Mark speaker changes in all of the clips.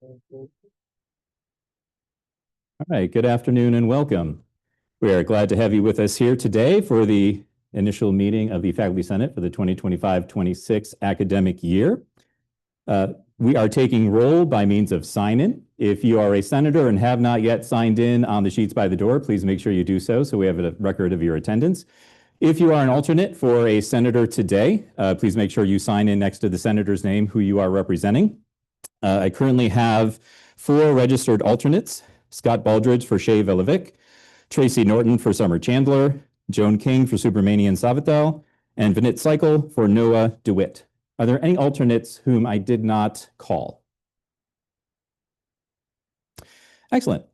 Speaker 1: All right, good afternoon and welcome. We are glad to have you with us here today for the initial meeting of the Faculty Senate for the 2025-26 academic year. We are taking roll by means of sign-in. If you are a senator and have not yet signed in on the sheets by the door, please make sure you do so we have a record of your attendance. If you are an alternate for a senator today, please make sure you sign in next to the senator's name who you are representing. I currently have 4 registered alternates: Scott Baldridge for Shea Vilovic, Tracy Norton for Summer Chandler, Joan King for Subramanian Savital, and Vinit Cycle for Noah DeWitt. Are there any alternates whom I did not call? Excellent.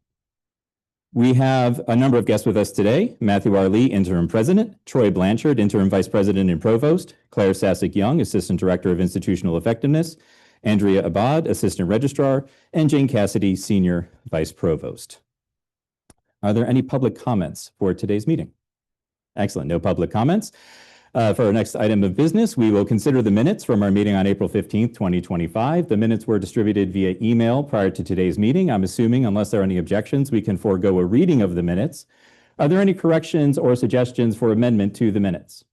Speaker 1: We have a number of guests with us today: Matthew R. Lee, Interim President; Troy Blanchard, Interim Vice President and Provost; Claire Sassic Young, Assistant Director of Institutional Effectiveness; Andrea Abad, Assistant Registrar; and Jane Cassidy, Senior Vice Provost. Are there any public comments for today's meeting? Excellent, no public comments. For our next item of business, we will consider the minutes from our meeting on April 15th, 2025. The minutes were distributed via email prior to today's meeting. I'm assuming, unless there are any objections, we can forego a reading of the minutes. Are there any corrections or suggestions for amendment to the minutes?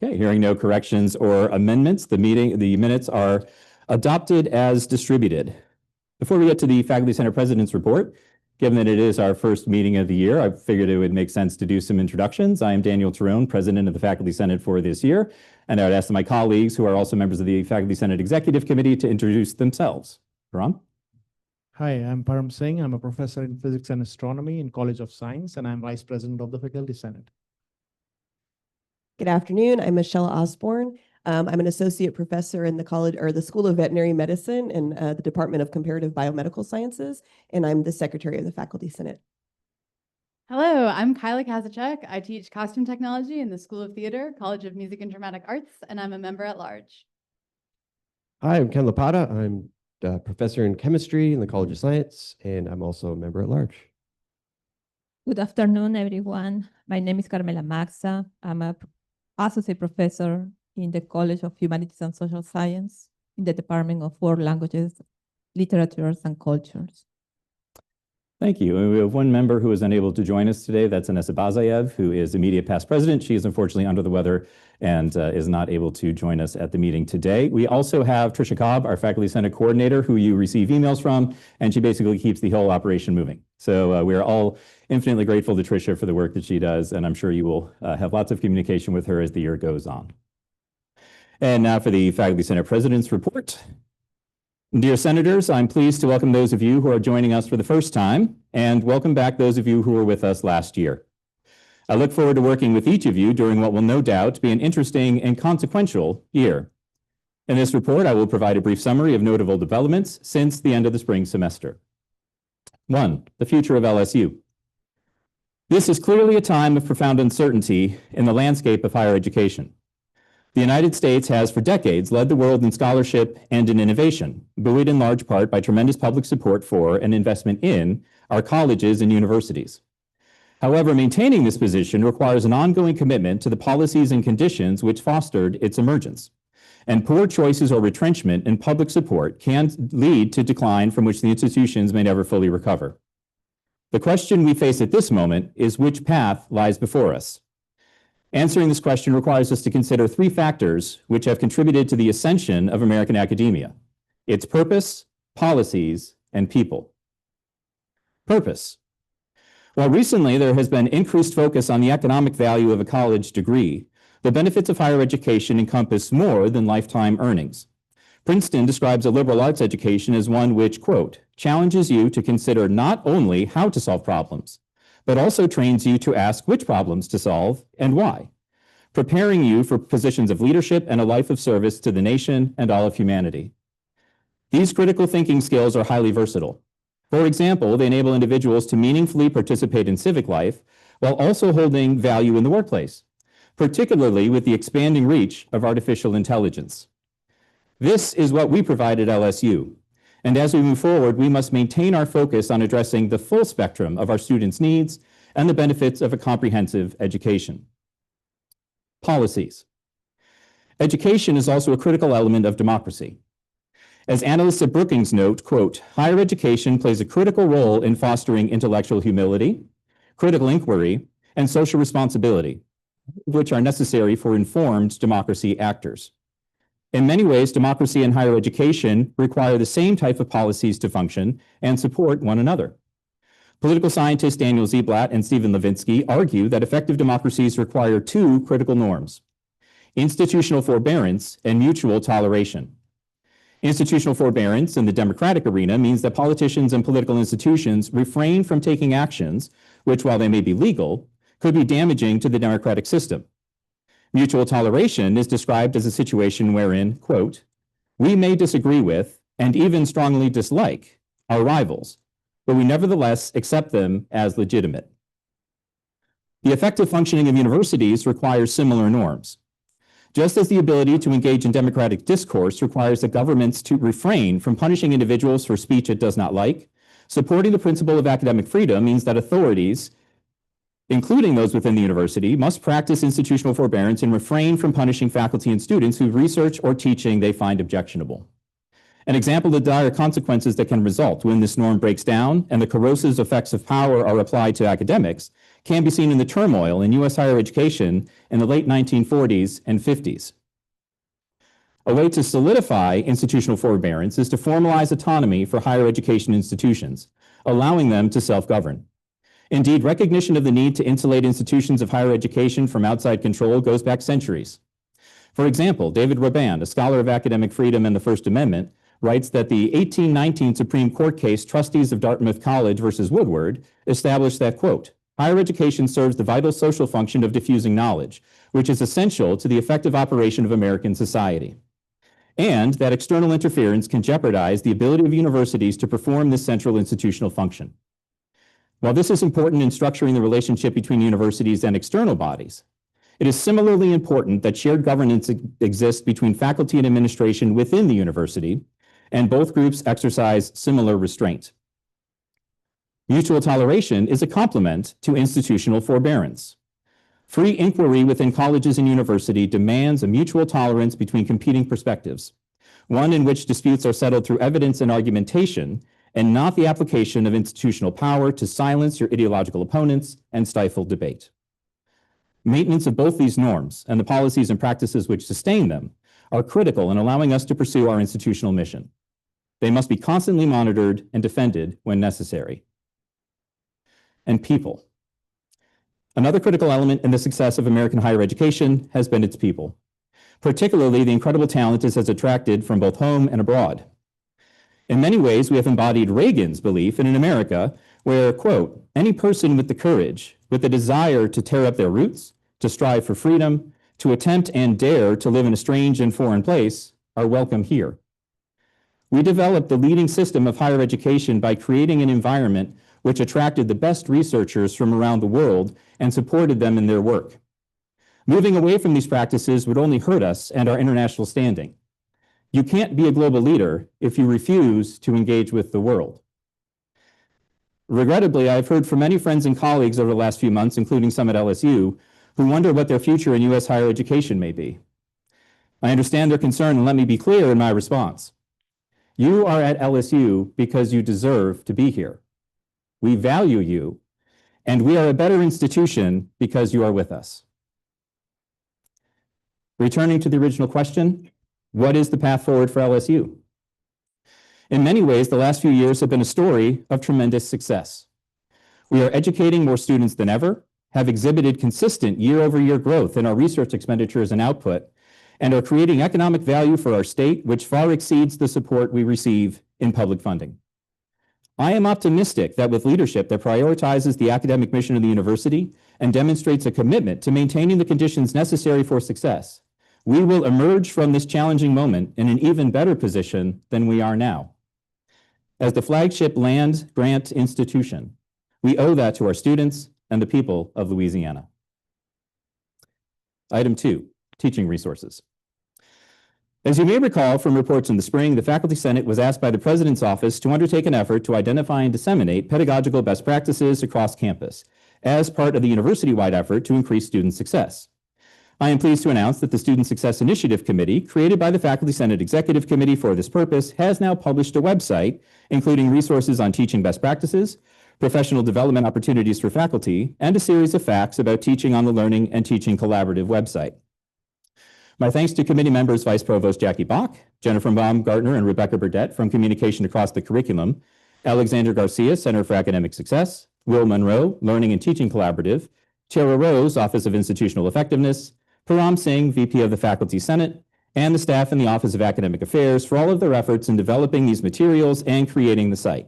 Speaker 1: Okay, hearing no corrections or amendments, the minutes are adopted as distributed. Before we get to the Faculty Senate President's report, given that it is our first meeting of the year, I figured it would make sense to do some introductions. I am Daniel Terone, President of the Faculty Senate for this year, and I would ask my colleagues, who are also members of the Faculty Senate Executive Committee, to introduce themselves. Param?
Speaker 2: Hi, I'm Param Singh. I'm a professor in physics and astronomy in College of Science, and I'm Vice President of the Faculty Senate.
Speaker 3: Good afternoon. I'm Michelle Osborne. I'm an associate professor in the college or the School of Veterinary Medicine in the Department of Comparative Biomedical Sciences, and I'm the Secretary of the Faculty Senate.
Speaker 4: Hello, I'm Kyla Kazachek. I teach costume technology in the School of Theater, College of Music and Dramatic Arts, and I'm a member at large.
Speaker 5: Hi, I'm Ken Lapata. I'm a professor in chemistry in the College of Science, and I'm also a member at large.
Speaker 6: Good afternoon, everyone. My name is Carmela Maxa. I'm a associate professor in the College of Humanities and Social Science in the Department of World Languages, Literatures, and Cultures.
Speaker 1: Thank you. And we have one member who is unable to join us today. That's Inessa Bazayev, who is immediate past president. She is unfortunately under the weather and is not able to join us at the meeting today. We also have Trisha Cobb, our Faculty Senate coordinator, who you receive emails from, and she basically keeps the whole operation moving. So we are all infinitely grateful to Trisha for the work that she does, and I'm sure you will have lots of communication with her as the year goes on. And now for the Faculty Senate President's report. Dear Senators, I'm pleased to welcome those of you who are joining us for the first time, and welcome back those of you who were with us last year. I look forward to working with each of you during what will no doubt be an interesting and consequential year. In this report, I will provide a brief summary of notable developments since the end of the spring semester. 1. The future of LSU. This is clearly a time of profound uncertainty in the landscape of higher education. The United States has for decades led the world in scholarship and in innovation, buoyed in large part by tremendous public support for and investment in our colleges and universities. However, maintaining this position requires an ongoing commitment to the policies and conditions which fostered its emergence. And poor choices or retrenchment in public support can lead to decline from which the institutions may never fully recover. The question we face at this moment is which path lies before us. Answering this question requires us to consider 3 factors which have contributed to the ascension of American academia: its purpose, policies, and people. Purpose. While recently there has been increased focus on the economic value of a college degree, the benefits of higher education encompass more than lifetime earnings. Princeton describes a liberal arts education as one which, quote, challenges you to consider not only how to solve problems, but also trains you to ask which problems to solve and why, preparing you for positions of leadership and a life of service to the nation and all of humanity. These critical thinking skills are highly versatile. For example, they enable individuals to meaningfully participate in civic life while also holding value in the workplace, particularly with the expanding reach of artificial intelligence. This is what we provide at LSU. And as we move forward, we must maintain our focus on addressing the full spectrum of our students' needs and the benefits of a comprehensive education. Policies. Education is also a critical element of democracy. As analysts at Brookings note, quote, higher education plays a critical role in fostering intellectual humility, critical inquiry, and social responsibility, which are necessary for informed democracy actors. In many ways, democracy and higher education require the same type of policies to function and support one another. Political scientists Daniel Ziblatt and Stephen Levinsky argue that effective democracies require two critical norms: institutional forbearance and mutual toleration. Institutional forbearance in the democratic arena means that politicians and political institutions refrain from taking actions which, while they may be legal, could be damaging to the democratic system. Mutual toleration is described as a situation wherein, quote, we may disagree with and even strongly dislike our rivals, but we nevertheless accept them as legitimate. The effective functioning of universities requires similar norms. Just as the ability to engage in democratic discourse requires the governments to refrain from punishing individuals for speech it does not like, supporting the principle of academic freedom means that authorities, including those within the university, must practice institutional forbearance and refrain from punishing faculty and students whose research or teaching they find objectionable. An example of the dire consequences that can result when this norm breaks down and the corrosive effects of power are applied to academics can be seen in the turmoil in U.S. higher education in the late 1940s and 50s. A way to solidify institutional forbearance is to formalize autonomy for higher education institutions, allowing them to self-govern. Indeed, recognition of the need to insulate institutions of higher education from outside control goes back centuries. For example, David Raban, a scholar of academic freedom and the First Amendment, writes that the 1819 Supreme Court case Trustees of Dartmouth College versus Woodward established that, quote, higher education serves the vital social function of diffusing knowledge, which is essential to the effective operation of American society, and that external interference can jeopardize the ability of universities to perform this central institutional function. While this is important in structuring the relationship between universities and external bodies, it is similarly important that shared governance exists between faculty and administration within the university, and both groups exercise similar restraint. Mutual toleration is a complement to institutional forbearance. Free inquiry within colleges and universities demands a mutual tolerance between competing perspectives, one in which disputes are settled through evidence and argumentation, and not the application of institutional power to silence your ideological opponents and stifle debate. Maintenance of both these norms and the policies and practices which sustain them are critical in allowing us to pursue our institutional mission. They must be constantly monitored and defended when necessary. And people. Another critical element in the success of American higher education has been its people, particularly the incredible talent it has attracted from both home and abroad. In many ways, we have embodied Reagan's belief in an America where, quote, any person with the courage, with the desire to tear up their roots, to strive for freedom, to attempt and dare to live in a strange and foreign place, are welcome here. We developed the leading system of higher education by creating an environment which attracted the best researchers from around the world and supported them in their work. Moving away from these practices would only hurt us and our international standing. You can't be a global leader if you refuse to engage with the world. Regrettably, I've heard from many friends and colleagues over the last few months, including some at LSU, who wonder what their future in U.S. higher education may be. I understand their concern, and let me be clear in my response. You are at LSU because you deserve to be here. We value you, and we are a better institution because you are with us. Returning to the original question, what is the path forward for LSU? In many ways, the last few years have been a story of tremendous success. We are educating more students than ever, have exhibited consistent year-over-year growth in our research expenditures and output, and are creating economic value for our state, which far exceeds the support we receive in public funding. I am optimistic that with leadership that prioritizes the academic mission of the university and demonstrates a commitment to maintaining the conditions necessary for success, we will emerge from this challenging moment in an even better position than we are now. As the flagship land grant institution, we owe that to our students and the people of Louisiana. Item 2, teaching resources. As you may recall from reports in the spring, the Faculty Senate was asked by the President's Office to undertake an effort to identify and disseminate pedagogical best practices across campus as part of the university-wide effort to increase student success. I am pleased to announce that the Student Success Initiative Committee, created by the Faculty Senate Executive Committee for this purpose, has now published a website, including resources on teaching best practices, professional development opportunities for faculty, and a series of facts about teaching on the Learning and Teaching Collaborative website. My thanks to committee members Vice Provost Jackie Bach, Jennifer Baumgartner, and Rebecca Burdett from Communication Across the Curriculum, Alexander Garcia, Center for Academic Success, Will Monroe, Learning and Teaching Collaborative, Tara Rose, Office of Institutional Effectiveness, Param Singh, VP of the Faculty Senate, and the staff in the Office of Academic Affairs for all of their efforts in developing these materials and creating the site.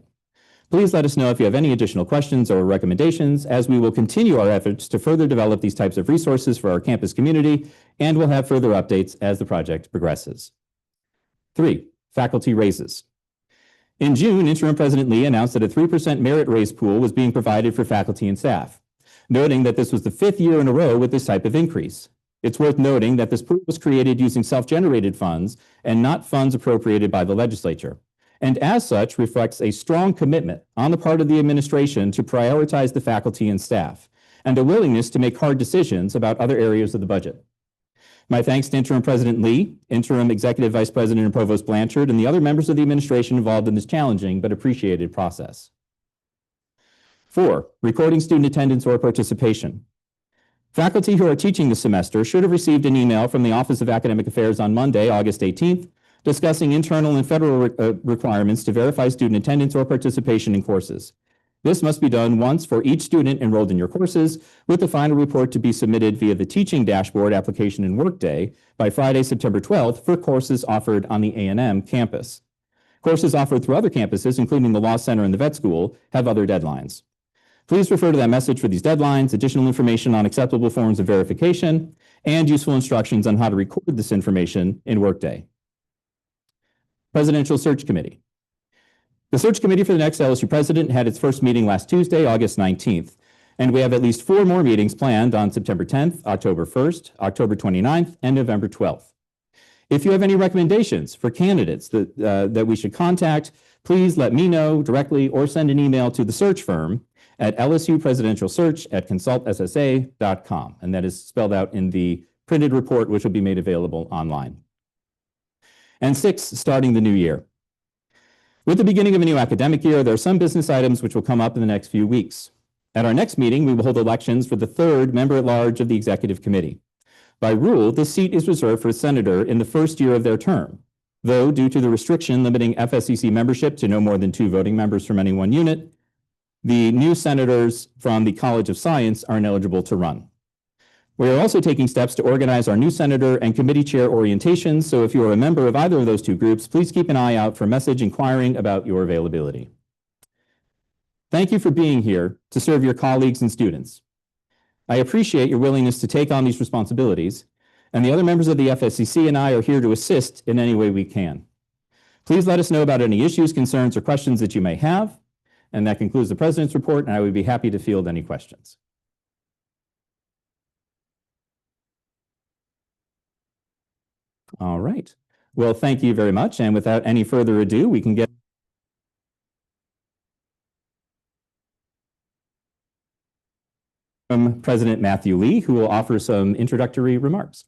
Speaker 1: Please let us know if you have any additional questions or recommendations, as we will continue our efforts to further develop these types of resources for our campus community, and we'll have further updates as the project progresses. 3, faculty raises. In June, Interim President Lee announced that a 3% merit raise pool was being provided for faculty and staff, noting that this was the 5th year in a row with this type of increase. It's worth noting that this pool was created using self-generated funds and not funds appropriated by the legislature, and as such reflects a strong commitment on the part of the administration to prioritize the faculty and staff, and a willingness to make hard decisions about other areas of the budget. My thanks to Interim President Lee, Interim Executive Vice President and Provost Blanchard, and the other members of the administration involved in this challenging but appreciated process. 4, recording student attendance or participation. Faculty who are teaching this semester should have received an email from the Office of Academic Affairs on Monday, August 18th, discussing internal and federal requirements to verify student attendance or participation in courses. This must be done once for each student enrolled in your courses, with the final report to be submitted via the Teaching Dashboard application in Workday by Friday, September 12th for courses offered on the A&M campus. Courses offered through other campuses, including the Law Center and the Vet School, have other deadlines. Please refer to that message for these deadlines, additional information on acceptable forms of verification, and useful instructions on how to record this information in Workday. Presidential Search Committee. The search committee for the next LSU president had its first meeting last Tuesday, August 19th, and we have at least 4 more meetings planned on September 10th, October 1st, October 29th, and November 12th. If you have any recommendations for candidates that we should contact, please let me know directly or send an email to the search firm at lsupresidentialsearch@consultssa.com, and that is spelled out in the printed report, which will be made available online. And 6, starting the new year. With the beginning of a new academic year, there are some business items which will come up in the next few weeks. At our next meeting, we will hold elections for the 3rd member-at-large of the Executive Committee. By rule, this seat is reserved for a senator in the first year of their term, though due to the restriction limiting FSCC membership to no more than 2 voting members from any one unit, the new senators from the College of Science are ineligible to run. We are also taking steps to organize our new senator and committee chair orientations, so if you are a member of either of those 2 groups, please keep an eye out for a message inquiring about your availability. Thank you for being here to serve your colleagues and students. I appreciate your willingness to take on these responsibilities, and the other members of the FSCC and I are here to assist in any way we can. Please let us know about any issues, concerns, or questions that you may have. And that concludes the President's report, and I would be happy to field any questions. All right. Well, thank you very much. And without any further ado, we can get from President Matthew Lee, who will offer some introductory remarks.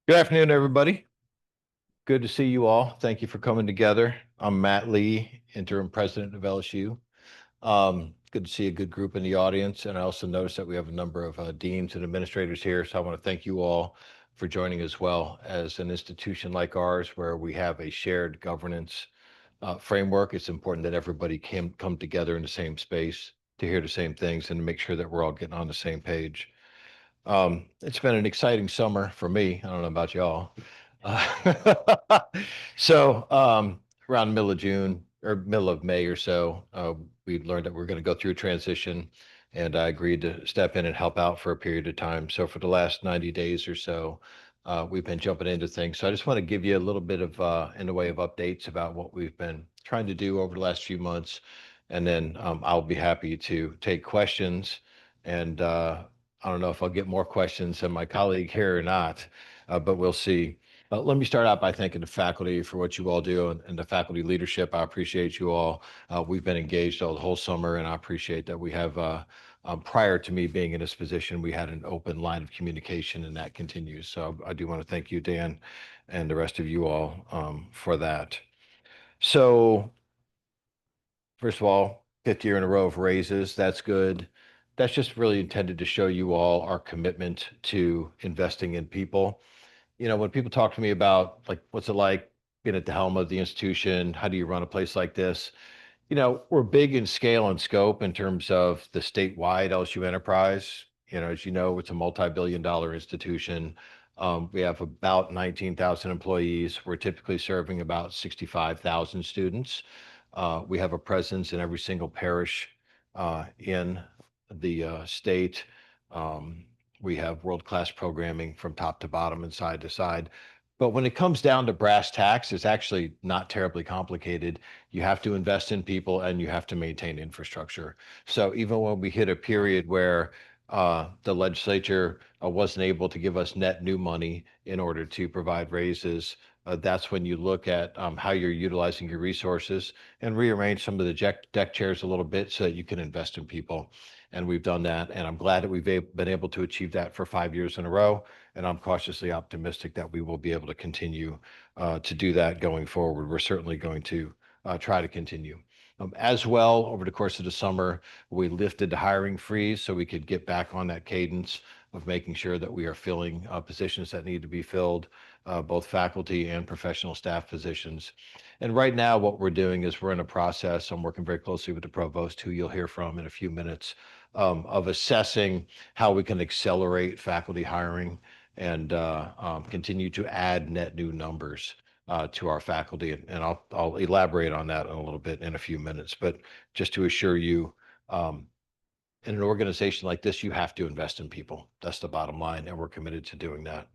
Speaker 7: Good afternoon, everybody. Good to see you all. Thank you for coming together. I'm Matt Lee, Interim President of LSU. Good to see a good group in the audience. And I also noticed that we have a number of deans and administrators here. So I want to thank you all for joining as well. As an institution like ours, where we have a shared governance framework, it's important that everybody can come together in the same space to hear the same things and to make sure that we're all getting on the same page. It's been an exciting summer for me. I don't know about y'all. So around the middle of June or middle of May or so, we learned that we're going to go through a transition, and I agreed to step in and help out for a period of time. So for the last 90 days or so, we've been jumping into things. So I just want to give you a little bit of in the way of updates about what we've been trying to do over the last few months. And then I'll be happy to take questions And I don't know if I'll get more questions than my colleague here or not, but we'll see. Let me start out by thanking the faculty for what you all do and the faculty leadership. I appreciate you all. We've been engaged all the whole summer, and I appreciate that we have, prior to me being in this position, we had an open line of communication, and that continues. So I do want to thank you, Dan, and the rest of you all for that. So first of all, 5th year in a row of raises, that's good. That's just really intended to show you all our commitment to investing in people. You know, when people talk to me about like, what's it like being at the helm of the institution? How do you run a place like this? You know, we're big in scale and scope in terms of the statewide LSU enterprise. You know, as you know, it's a multi-billion-dollar institution. We have about 19,000 employees. We're typically serving about 65,000 students. We have a presence in every single parish in the state. We have world-class programming from top to bottom and side to side. But when it comes down to brass tacks, it's actually not terribly complicated. You have to invest in people and you have to maintain infrastructure. So even when we hit a period where the legislature wasn't able to give us net new money in order to provide raises, that's when you look at how you're utilizing your resources and rearrange some of the deck chairs a little bit so that you can invest in people. And we've done that. And I'm glad that we've been able to achieve that for 5 years in a row. And I'm cautiously optimistic that we will be able to continue to do that going forward. We're certainly going to try to continue. As well, over the course of the summer, we lifted the hiring freeze so we could get back on that cadence of making sure that we are filling positions that need to be filled, both faculty and professional staff positions. And right now, what we're doing is we're in a process. I'm working very closely with the Provost, who you'll hear from in a few minutes, of assessing how we can accelerate faculty hiring and continue to add net new numbers to our faculty. And I'll elaborate on that in a little bit in a few minutes. But just to assure you, in an organization like this, you have to invest in people. That's the bottom line, and we're committed to doing that.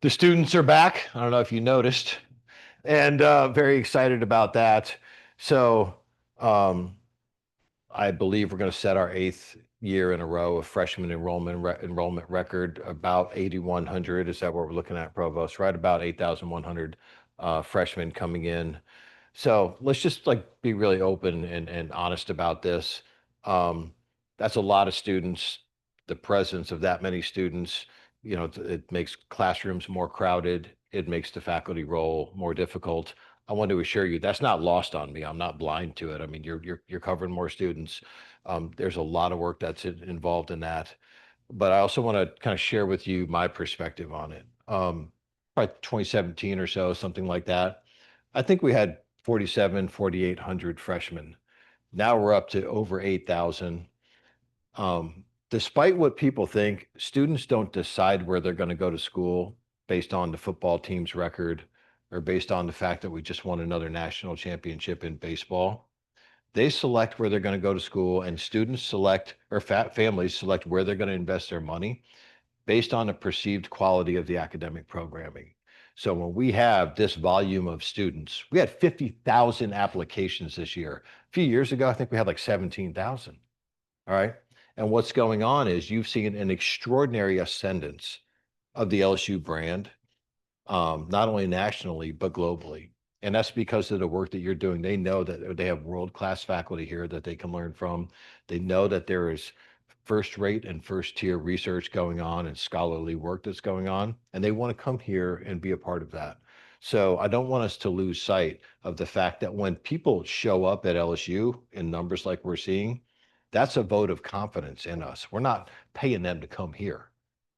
Speaker 7: The students are back. I don't know if you noticed, and very excited about that. So I believe we're going to set our 8th year in a row of freshman enrollment record, about 8,100. Is that what we're looking at, Provost? Right about 8,100 freshmen coming in. So let's just like be really open and honest about this. That's a lot of students. The presence of that many students, you know, it makes classrooms more crowded. It makes the faculty role more difficult. I want to assure you that's not lost on me. I'm not blind to it. I mean, you're covering more students. There's a lot of work that's involved in that. But I also want to kind of share with you my perspective on it. Probably 2017 or so, something like that. I think we had 4,800 freshmen. Now we're up to over 8,000. Despite what people think, students don't decide where they're going to go to school based on the football team's record or based on the fact that we just won another national championship in baseball. They select where they're going to go to school, and students select, or families select where they're going to invest their money based on the perceived quality of the academic programming. So when we have this volume of students, we had 50,000 applications this year. A few years ago, I think we had like 17,000. All right. And what's going on is you've seen an extraordinary ascendance of the LSU brand, not only nationally, but globally. And that's because of the work that you're doing. They know that they have world-class faculty here that they can learn from. They know that there is first-rate and first-tier research going on and scholarly work that's going on, and they want to come here and be a part of that. So I don't want us to lose sight of the fact that when people show up at LSU in numbers like we're seeing, that's a vote of confidence in us. We're not paying them to come here,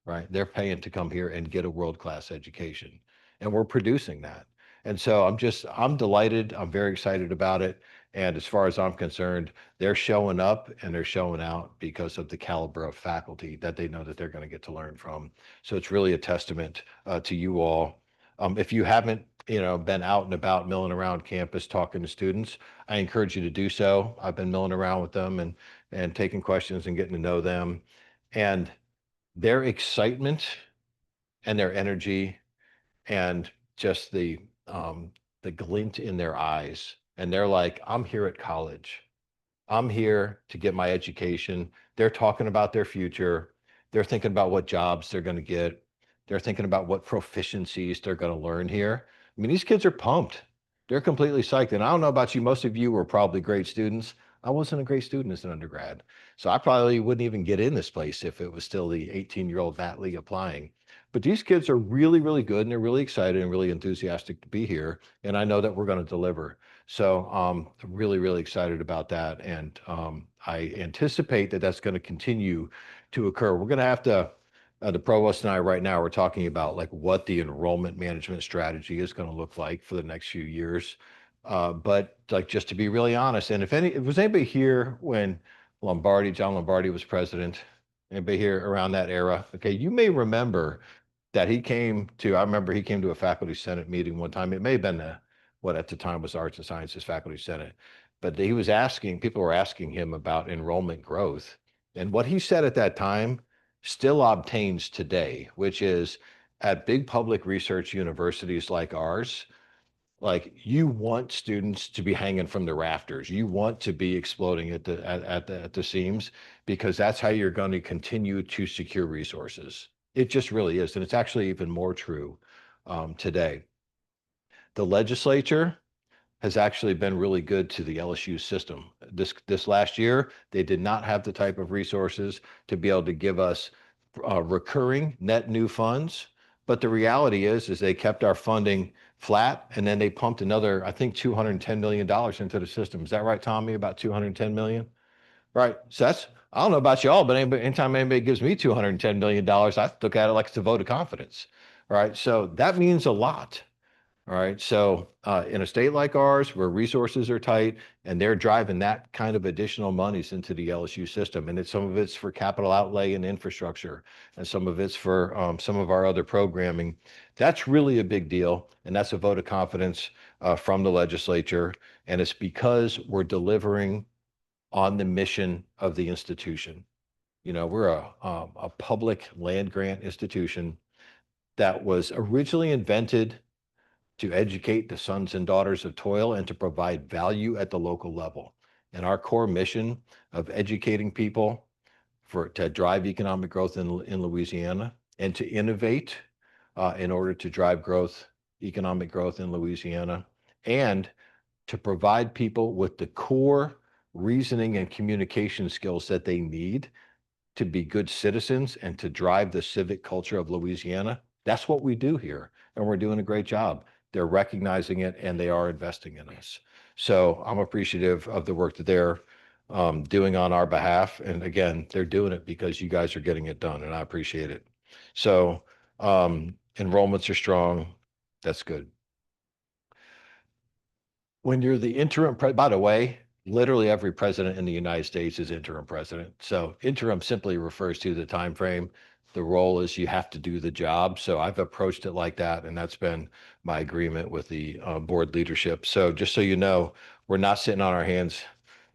Speaker 7: right? They're paying to come here and get a world-class education, and we're producing that. And so I'm delighted. I'm very excited about it. And as far as I'm concerned, they're showing up and they're showing out because of the caliber of faculty that they know that they're going to get to learn from. So it's really a testament to you all. If you haven't, been out and about milling around campus talking to students, I encourage you to do so. I've been milling around with them and taking questions and getting to know them. And their excitement and their energy and just the glint in their eyes. And they're like, I'm here at college. I'm here to get my education. They're talking about their future. They're thinking about what jobs they're going to get. They're thinking about what proficiencies they're going to learn here. I mean, these kids are pumped. They're completely psyched. And I don't know about you, most of you were probably great students. I wasn't a great student as an undergrad. So I probably wouldn't even get in this place if it was still the 18-year-old Matt Lee applying. But these kids are really, really good, and they're really excited and really enthusiastic to be here. And I know that we're going to deliver. So I'm really, really excited about that. And I anticipate that that's going to continue to occur. We're going to have to, the provost and I right now, we're talking about like what the enrollment management strategy is going to look like for the next few years. But like, just to be really honest, and if was anybody here when John Lombardi was president, anybody here around that era? Okay, you may remember that I remember he came to a faculty senate meeting one time. It may have been what at the time was Arts and Sciences Faculty Senate, but people were asking him about enrollment growth. And what he said at that time still obtains today, which is at big public research universities like ours, like you want students to be hanging from the rafters. You want to be exploding at the seams, because that's how you're going to continue to secure resources. It just really is. And it's actually even more true today. The legislature has actually been really good to the LSU system. This last year, they did not have the type of resources to be able to give us recurring net new funds. But the reality is they kept our funding flat, and then they pumped another, I think, $210 million into the system. Is that right, Tommy? About 210 million? Right. So I don't know about y'all, but anytime anybody gives me $210 million, I look at it like it's a vote of confidence. Right. So that means a lot. All right. So in a state like ours, where resources are tight and they're driving that kind of additional monies into the LSU system, and some of it's for capital outlay and infrastructure, and some of it's for some of our other programming, that's really a big deal. And that's a vote of confidence from the legislature. And it's because we're delivering on the mission of the institution. You know, we're a public land grant institution that was originally invented to educate the sons and daughters of toil and to provide value at the local level. And our core mission of educating people to drive economic growth in Louisiana, and to innovate in order to drive economic growth in Louisiana, and to provide people with the core reasoning and communication skills that they need to be good citizens and to drive the civic culture of Louisiana. That's what we do here, and we're doing a great job. They're recognizing it, and they are investing in us. So I'm appreciative of the work that they're doing on our behalf. And again, they're doing it because you guys are getting it done, and I appreciate it. So enrollments are strong. That's good. When you're the interim, by the way, literally every president in the United States is interim president. So interim simply refers to the time frame. The role is you have to do the job. So I've approached it like that, and that's been my agreement with the board leadership. So just so you know, we're not sitting on our hands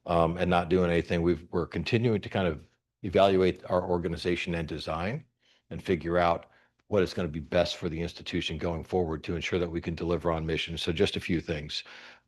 Speaker 7: and not doing anything. We're continuing to kind of evaluate our organization and design and figure out what is going to be best for the institution going forward to ensure that we can deliver on mission. So just a few things.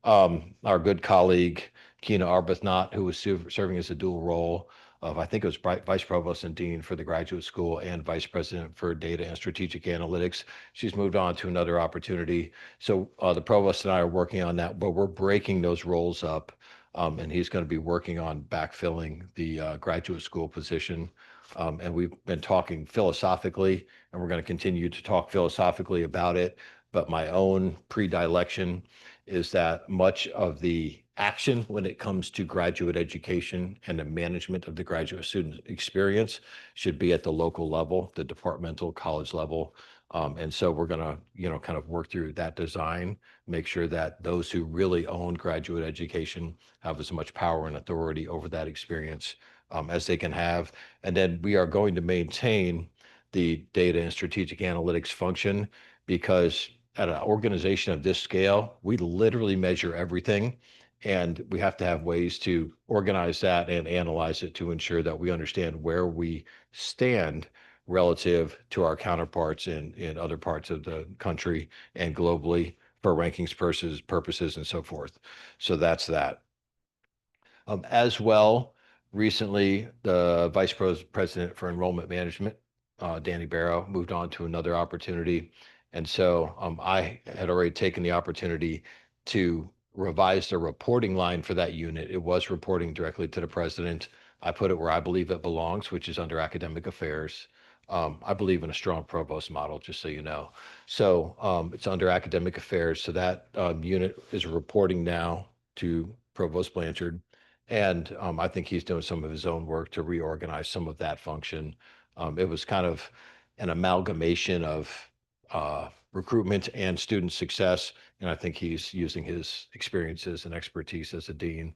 Speaker 7: Our good colleague, Kina Arbuthnot, who was serving as a dual role of, I think it was Vice Provost and Dean for the graduate school and Vice President for Data and Strategic Analytics. She's moved on to another opportunity. So the Provost and I are working on that, but we're breaking those roles up. And he's going to be working on backfilling the graduate school position. And we've been talking philosophically, and we're going to continue to talk philosophically about it. But my own predilection is that much of the action when it comes to graduate education and the management of the graduate student experience should be at the local level, the departmental college level. And so we're going to, kind of work through that design, make sure that those who really own graduate education have as much power and authority over that experience as they can have. And then we are going to maintain the data and strategic analytics function, because at an organization of this scale, we literally measure everything. And we have to have ways to organize that and analyze it to ensure that we understand where we stand relative to our counterparts in other parts of the country and globally for rankings purposes and so forth. So that's that. As well, recently, the President for Enrollment Management, Danny Barrow, moved on to another opportunity. And so I had already taken the opportunity to revise the reporting line for that unit. It was reporting directly to the president. I put it where I believe it belongs, which is under academic affairs. I believe in a strong provost model, just so you know. So it's under academic affairs. So that unit is reporting now to Provost Blanchard. And I think he's doing some of his own work to reorganize some of that function. It was kind of an amalgamation of recruitment and student success. And I think he's using his experiences and expertise as a dean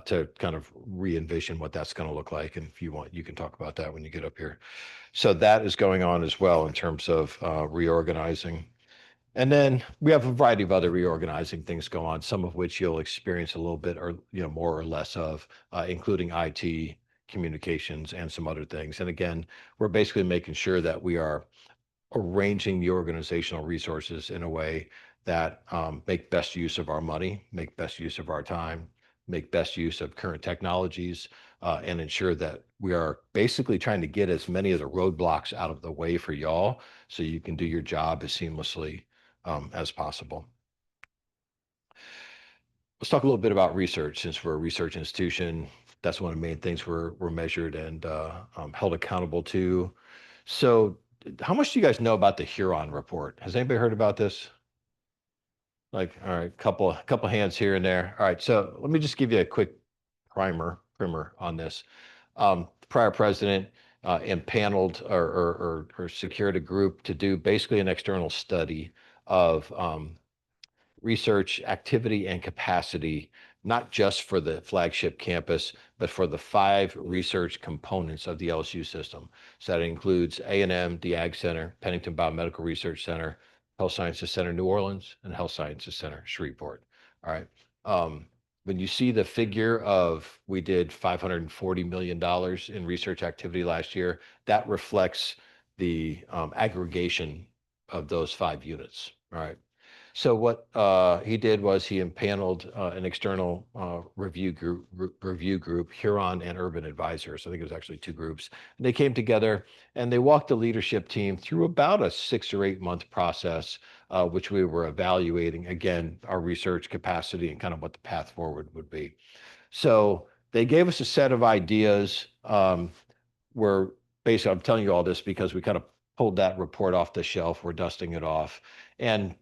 Speaker 7: to kind of re-envision what that's going to look like. And if you want, you can talk about that when you get up here. So that is going on as well in terms of reorganizing. And then we have a variety of other reorganizing things go on, some of which you'll experience a little bit or, more or less of, including IT, communications, and some other things. And again, we're basically making sure that we are arranging the organizational resources in a way that make best use of our money, make best use of our time, make best use of current technologies, and ensure that we are basically trying to get as many of the roadblocks out of the way for y'all so you can do your job as seamlessly as possible. Let's talk a little bit about research. Since we're a research institution, that's one of the main things we're measured and held accountable to. So how much do you guys know about the Huron report? Has anybody heard about this? All right, couple hands here and there. All right, so let me just give you a quick primer on this. The prior president impaneled or secured a group to do basically an external study of research activity and capacity, not just for the flagship campus, but for the 5 research components of the LSU system. So that includes A&M, the Ag Center, Pennington Biomedical Research Center, Health Sciences Center, New Orleans, and Health Sciences Center, Shreveport. All right. When you see the figure of we did $540 million in research activity last year, that reflects the aggregation of those 5 units. All right. So what he did was he impaneled an external review group, Huron and Urban Advisors. I think it was actually 2 groups. And they came together and they walked the leadership team through about a 6 or 8 month process, which we were evaluating, again, our research capacity and kind of what the path forward would be. So they gave us a set of ideas where basically, I'm telling you all this because we kind of pulled that report off the shelf. We're dusting it off. And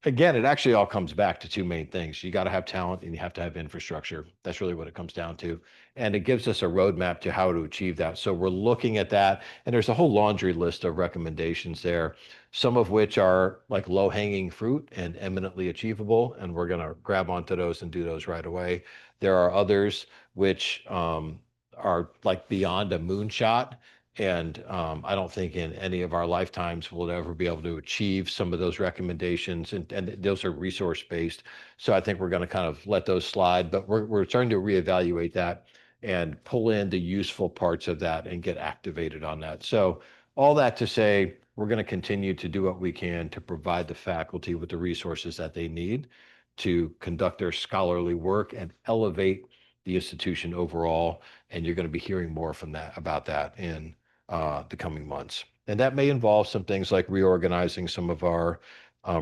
Speaker 7: again, it actually all comes back to 2 main things. You got to have talent and you have to have infrastructure. That's really what it comes down to. And it gives us a roadmap to how to achieve that. So we're looking at that. And there's a whole laundry list of recommendations there, some of which are like low-hanging fruit and eminently achievable. And we're going to grab onto those and do those right away. There are others which are like beyond a moonshot. And I don't think in any of our lifetimes we'll ever be able to achieve some of those recommendations, and those are resource-based. So I think we're going to kind of let those slide, but we're starting to reevaluate that and pull in the useful parts of that and get activated on that. So all that to say, we're going to continue to do what we can to provide the faculty with the resources that they need to conduct their scholarly work and elevate the institution overall. And you're going to be hearing more from about that in the coming months. And that may involve some things like reorganizing some of our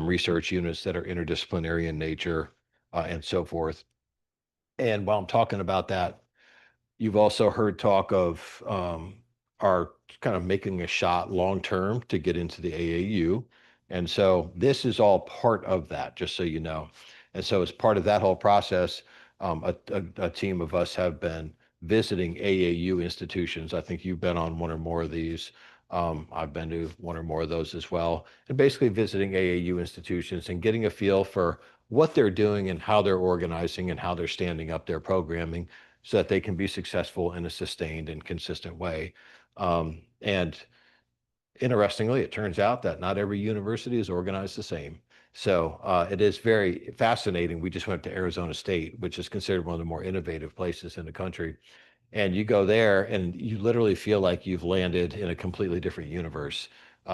Speaker 7: research units that are interdisciplinary in nature and so forth. And while I'm talking about that, you've also heard talk of our kind of making a shot long-term to get into the AAU. And so this is all part of that, just so you know. And so as part of that whole process, a team of us have been visiting AAU institutions. I think you've been on one or more of these. I've been to one or more of those as well. And basically visiting AAU institutions and getting a feel for what they're doing and how they're organizing and how they're standing up their programming so that they can be successful in a sustained and consistent way. And interestingly, it turns out that not every university is organized the same. So it is very fascinating. We just went to Arizona State, which is considered one of the more innovative places in the country. And you go there and you literally feel like you've landed in a completely different universe.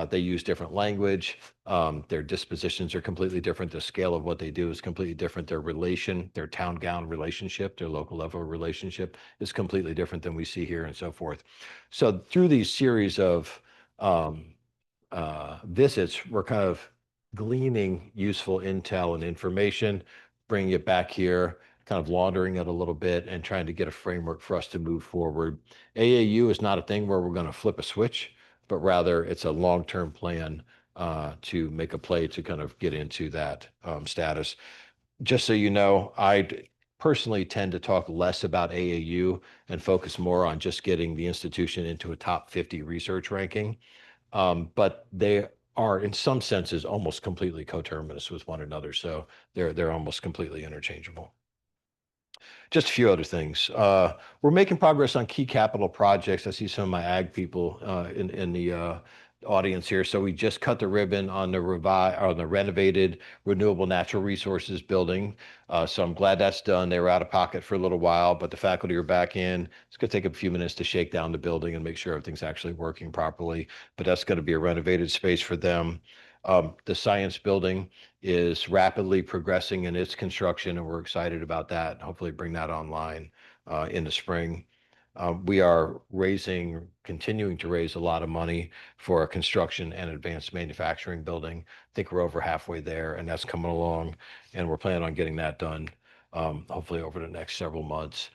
Speaker 7: They use different language. Their dispositions are completely different. The scale of what they do is completely different. Their town-gown relationship, their local level relationship is completely different than we see here and so forth. So through these series of visits, we're kind of gleaning useful intel and information, bringing it back here, kind of laundering it a little bit and trying to get a framework for us to move forward. AAU is not a thing where we're going to flip a switch, but rather it's a long-term plan to make a play to kind of get into that status. Just so you know, I personally tend to talk less about AAU and focus more on just getting the institution into a top 50 research ranking. But they are in some senses almost completely coterminous with one another. So they're almost completely interchangeable. Just a few other things. We're making progress on key capital projects. I see some of my ag people in the audience here. So we just cut the ribbon on the renovated renewable natural resources building. So I'm glad that's done. They were out of pocket for a little while, but the faculty are back in. It's going to take a few minutes to shake down the building and make sure everything's actually working properly. But that's going to be a renovated space for them. The science building is rapidly progressing in its construction, and we're excited about that. Hopefully bring that online in the spring. We are continuing to raise a lot of money for a construction and advanced manufacturing building. I think we're over halfway there, and that's coming along, and we're planning on getting that done hopefully over the next several months.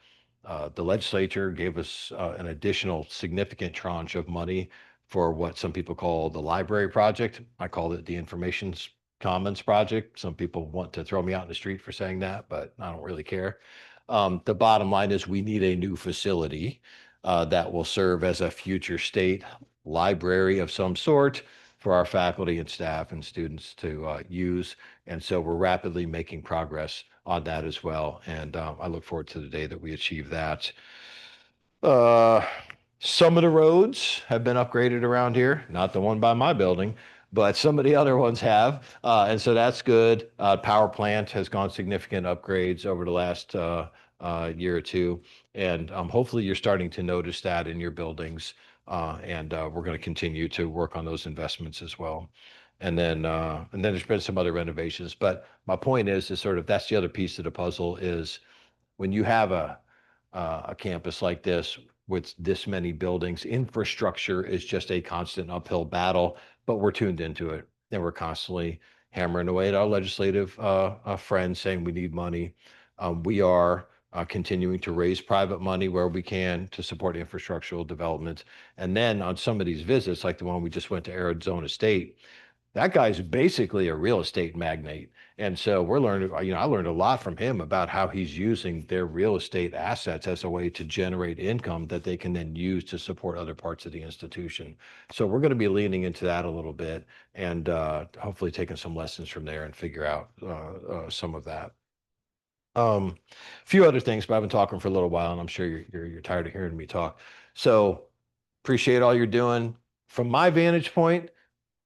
Speaker 7: The legislature gave us an additional significant tranche of money for what some people call the library project. I call it the Information Commons project. Some people want to throw me out in the street for saying that, but I don't really care. The bottom line is we need a new facility that will serve as a future state library of some sort for our faculty and staff and students to use. And so we're rapidly making progress on that as well. And I look forward to the day that we achieve that. Some of the roads have been upgraded around here, not the one by my building, but some of the other ones have. And so that's good. Power plant has gone significant upgrades over the last year or two. And hopefully you're starting to notice that in your buildings. And we're going to continue to work on those investments as well. And then there's been some other renovations. But my point is sort of that's the other piece of the puzzle is when you have a campus like this with this many buildings, infrastructure is just a constant uphill battle, but we're tuned into it. And we're constantly hammering away at our legislative friends saying we need money. We are continuing to raise private money where we can to support infrastructural development. And then on some of these visits, like the one we just went to Arizona State, that guy's basically a real estate magnate. And so we're learning, I learned a lot from him about how he's using their real estate assets as a way to generate income that they can then use to support other parts of the institution. So we're going to be leaning into that a little bit and hopefully taking some lessons from there and figure out some of that. A few other things, but I've been talking for a little while and I'm sure you're tired of hearing me talk. So appreciate all you're doing. From my vantage point,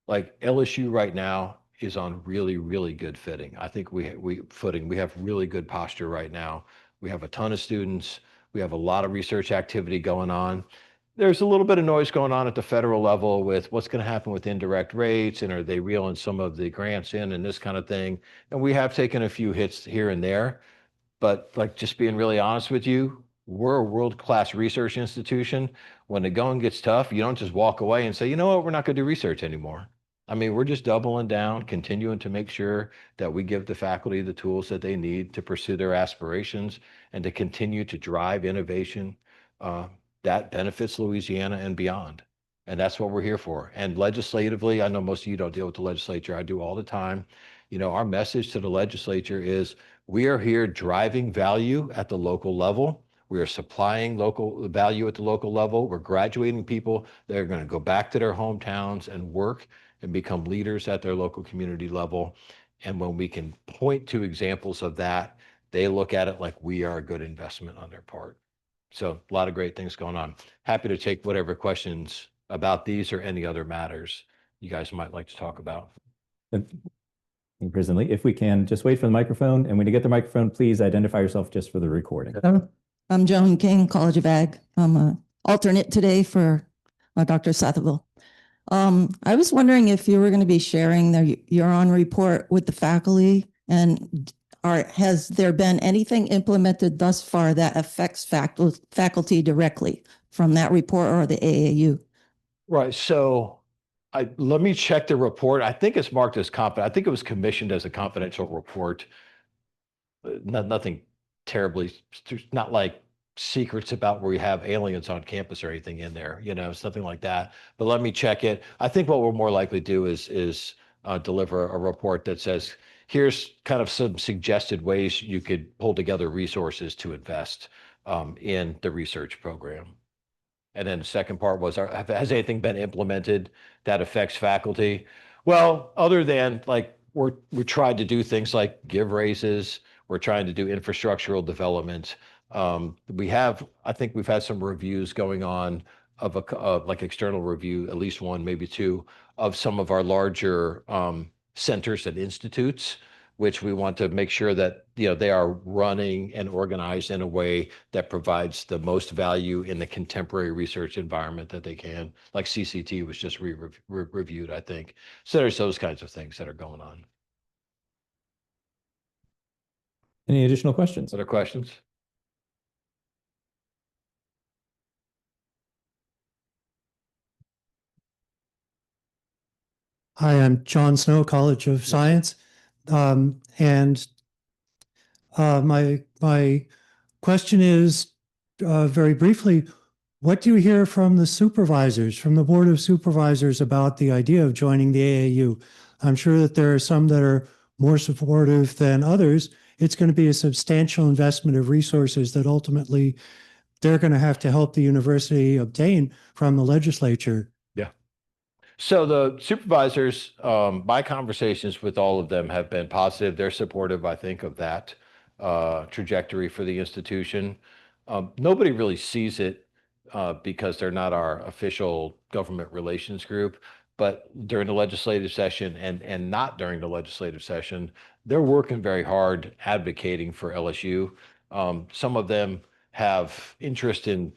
Speaker 7: like LSU right now is on really, really good footing. I think we have really good posture right now. We have a ton of students. We have a lot of research activity going on. There's a little bit of noise going on at the federal level with what's going to happen with indirect rates and are they reeling some of the grants in and this kind of thing. And we have taken a few hits here and there, but like just being really honest with you, we're a world-class research institution. When the going gets tough, you don't just walk away and say, you know what, we're not going to do research anymore. I mean, we're just doubling down, continuing to make sure that we give the faculty the tools that they need to pursue their aspirations and to continue to drive innovation that benefits Louisiana and beyond. And that's what we're here for. And legislatively, I know most of you don't deal with the legislature. I do all the time. Our message to the legislature is we are here driving value at the local level. We are supplying local value at the local level. We're graduating people that are going to go back to their hometowns and work and become leaders at their local community level. And when we can point to examples of that, they look at it like we are a good investment on their part. So a lot of great things going on. Happy to take whatever questions about these or any other matters you guys might like to talk about.
Speaker 1: Presently, if we can just wait for the microphone, and when you get the microphone, please identify yourself just for the recording.
Speaker 8: I'm Joan King, College of Ag. I'm an alternate today for Dr. Satterville. I was wondering if you were going to be sharing your own report with the faculty, and has there been anything implemented thus far that affects faculty directly from that report or the AAU?
Speaker 7: Right. So let me check the report. I think it's marked as confidential. I think it was commissioned as a confidential report. Nothing terribly, there's not like secrets about where we have aliens on campus or anything in there, something like that. But let me check it. I think what we'll more likely do is deliver a report that says, here's kind of some suggested ways you could pull together resources to invest in the research program. And then the second part was, has anything been implemented that affects faculty? Well, other than like we're trying to do things like give raises, we're trying to do infrastructural development. I think we've had some reviews going on of like external review, at least one, maybe two, of some of our larger centers and institutes, which we want to make sure that they are running and organized in a way that provides the most value in the contemporary research environment that they can. Like CCT was just reviewed, I think. So there's those kinds of things that are going on.
Speaker 1: Any additional questions?
Speaker 7: Other questions?
Speaker 9: Hi, I'm John Snow, College of Science. And my question is, very briefly, what do you hear from the supervisors, from the Board of Supervisors about the idea of joining the AAU? I'm sure that there are some that are more supportive than others. It's going to be a substantial investment of resources that ultimately they're going to have to help the university obtain from the legislature.
Speaker 7: Yeah. So the supervisors, my conversations with all of them have been positive. They're supportive, I think, of that trajectory for the institution. Nobody really sees it because they're not our official government relations group. But during the legislative session and not during the legislative session, they're working very hard advocating for LSU. Some of them have interest in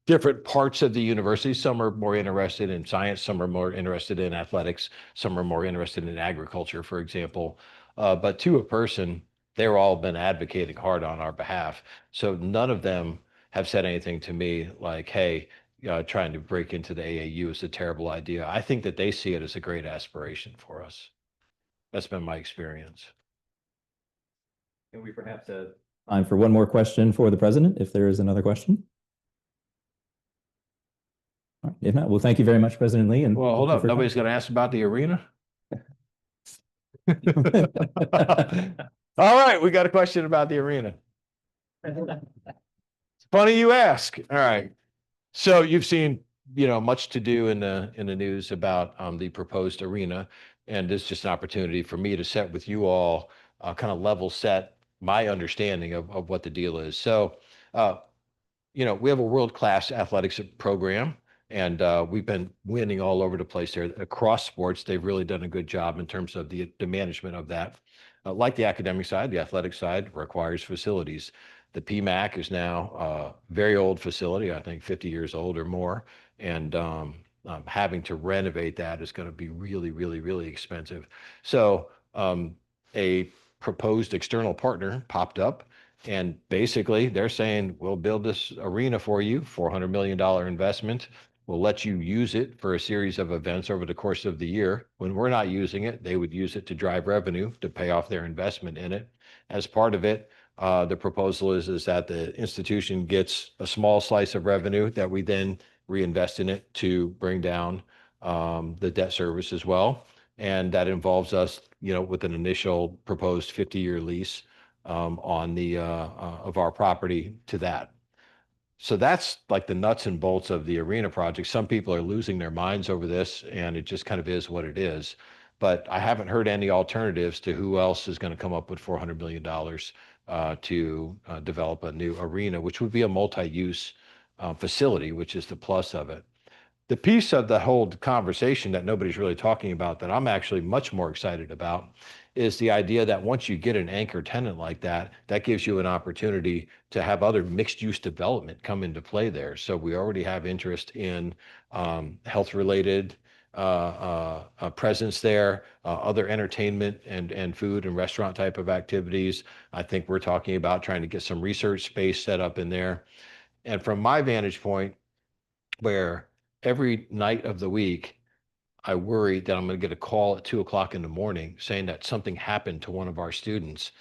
Speaker 7: different parts of the university. Some are more interested in science, some are more interested in athletics, some are more interested in agriculture, for example. But to a person, they've all been advocating hard on our behalf. So none of them have said anything to me like, hey, trying to break into the AAU is a terrible idea. I think that they see it as a great aspiration for us. That's been my experience.
Speaker 1: Can we perhaps have time for one more question for the president, if there is another question? All right, if not, well, thank you very much, President Lee. And
Speaker 7: well, hold up. Nobody's going to ask about the arena? All right, we got a question about the arena. It's funny you ask. All right. So you've seen, much to do in the news about the proposed arena, and this is just an opportunity for me to set with you all, kind of level set my understanding of what the deal is. So, we have a world-class athletics program, and we've been winning all over the place there across sports. They've really done a good job in terms of the management of that. Like the academic side, the athletic side requires facilities. The PMAC is now a very old facility, I think 50 years old or more. And having to renovate that is going to be really, really, really expensive. So a proposed external partner popped up, and basically they're saying, we'll build this arena for you, $400 million investment. We'll let you use it for a series of events over the course of the year. When we're not using it, they would use it to drive revenue to pay off their investment in it. As part of it, the proposal is that the institution gets a small slice of revenue that we then reinvest in it to bring down the debt service as well. And that involves us, with an initial proposed 50-year lease on the of our property to that. So that's like the nuts and bolts of the arena project. Some people are losing their minds over this, and it just kind of is what it is. But I haven't heard any alternatives to who else is going to come up with $400 million to develop a new arena, which would be a multi-use facility, which is the plus of it. The piece of the whole conversation that nobody's really talking about that I'm actually much more excited about is the idea that once you get an anchor tenant like that, that gives you an opportunity to have other mixed use development come into play there. So we already have interest in health related presence there, other entertainment and food and restaurant type of activities. I think we're talking about trying to get some research space set up in there. And from my vantage point, where every night of the week, I worry that I'm going to get a call at 2 o'clock in the morning saying that something happened to one of our students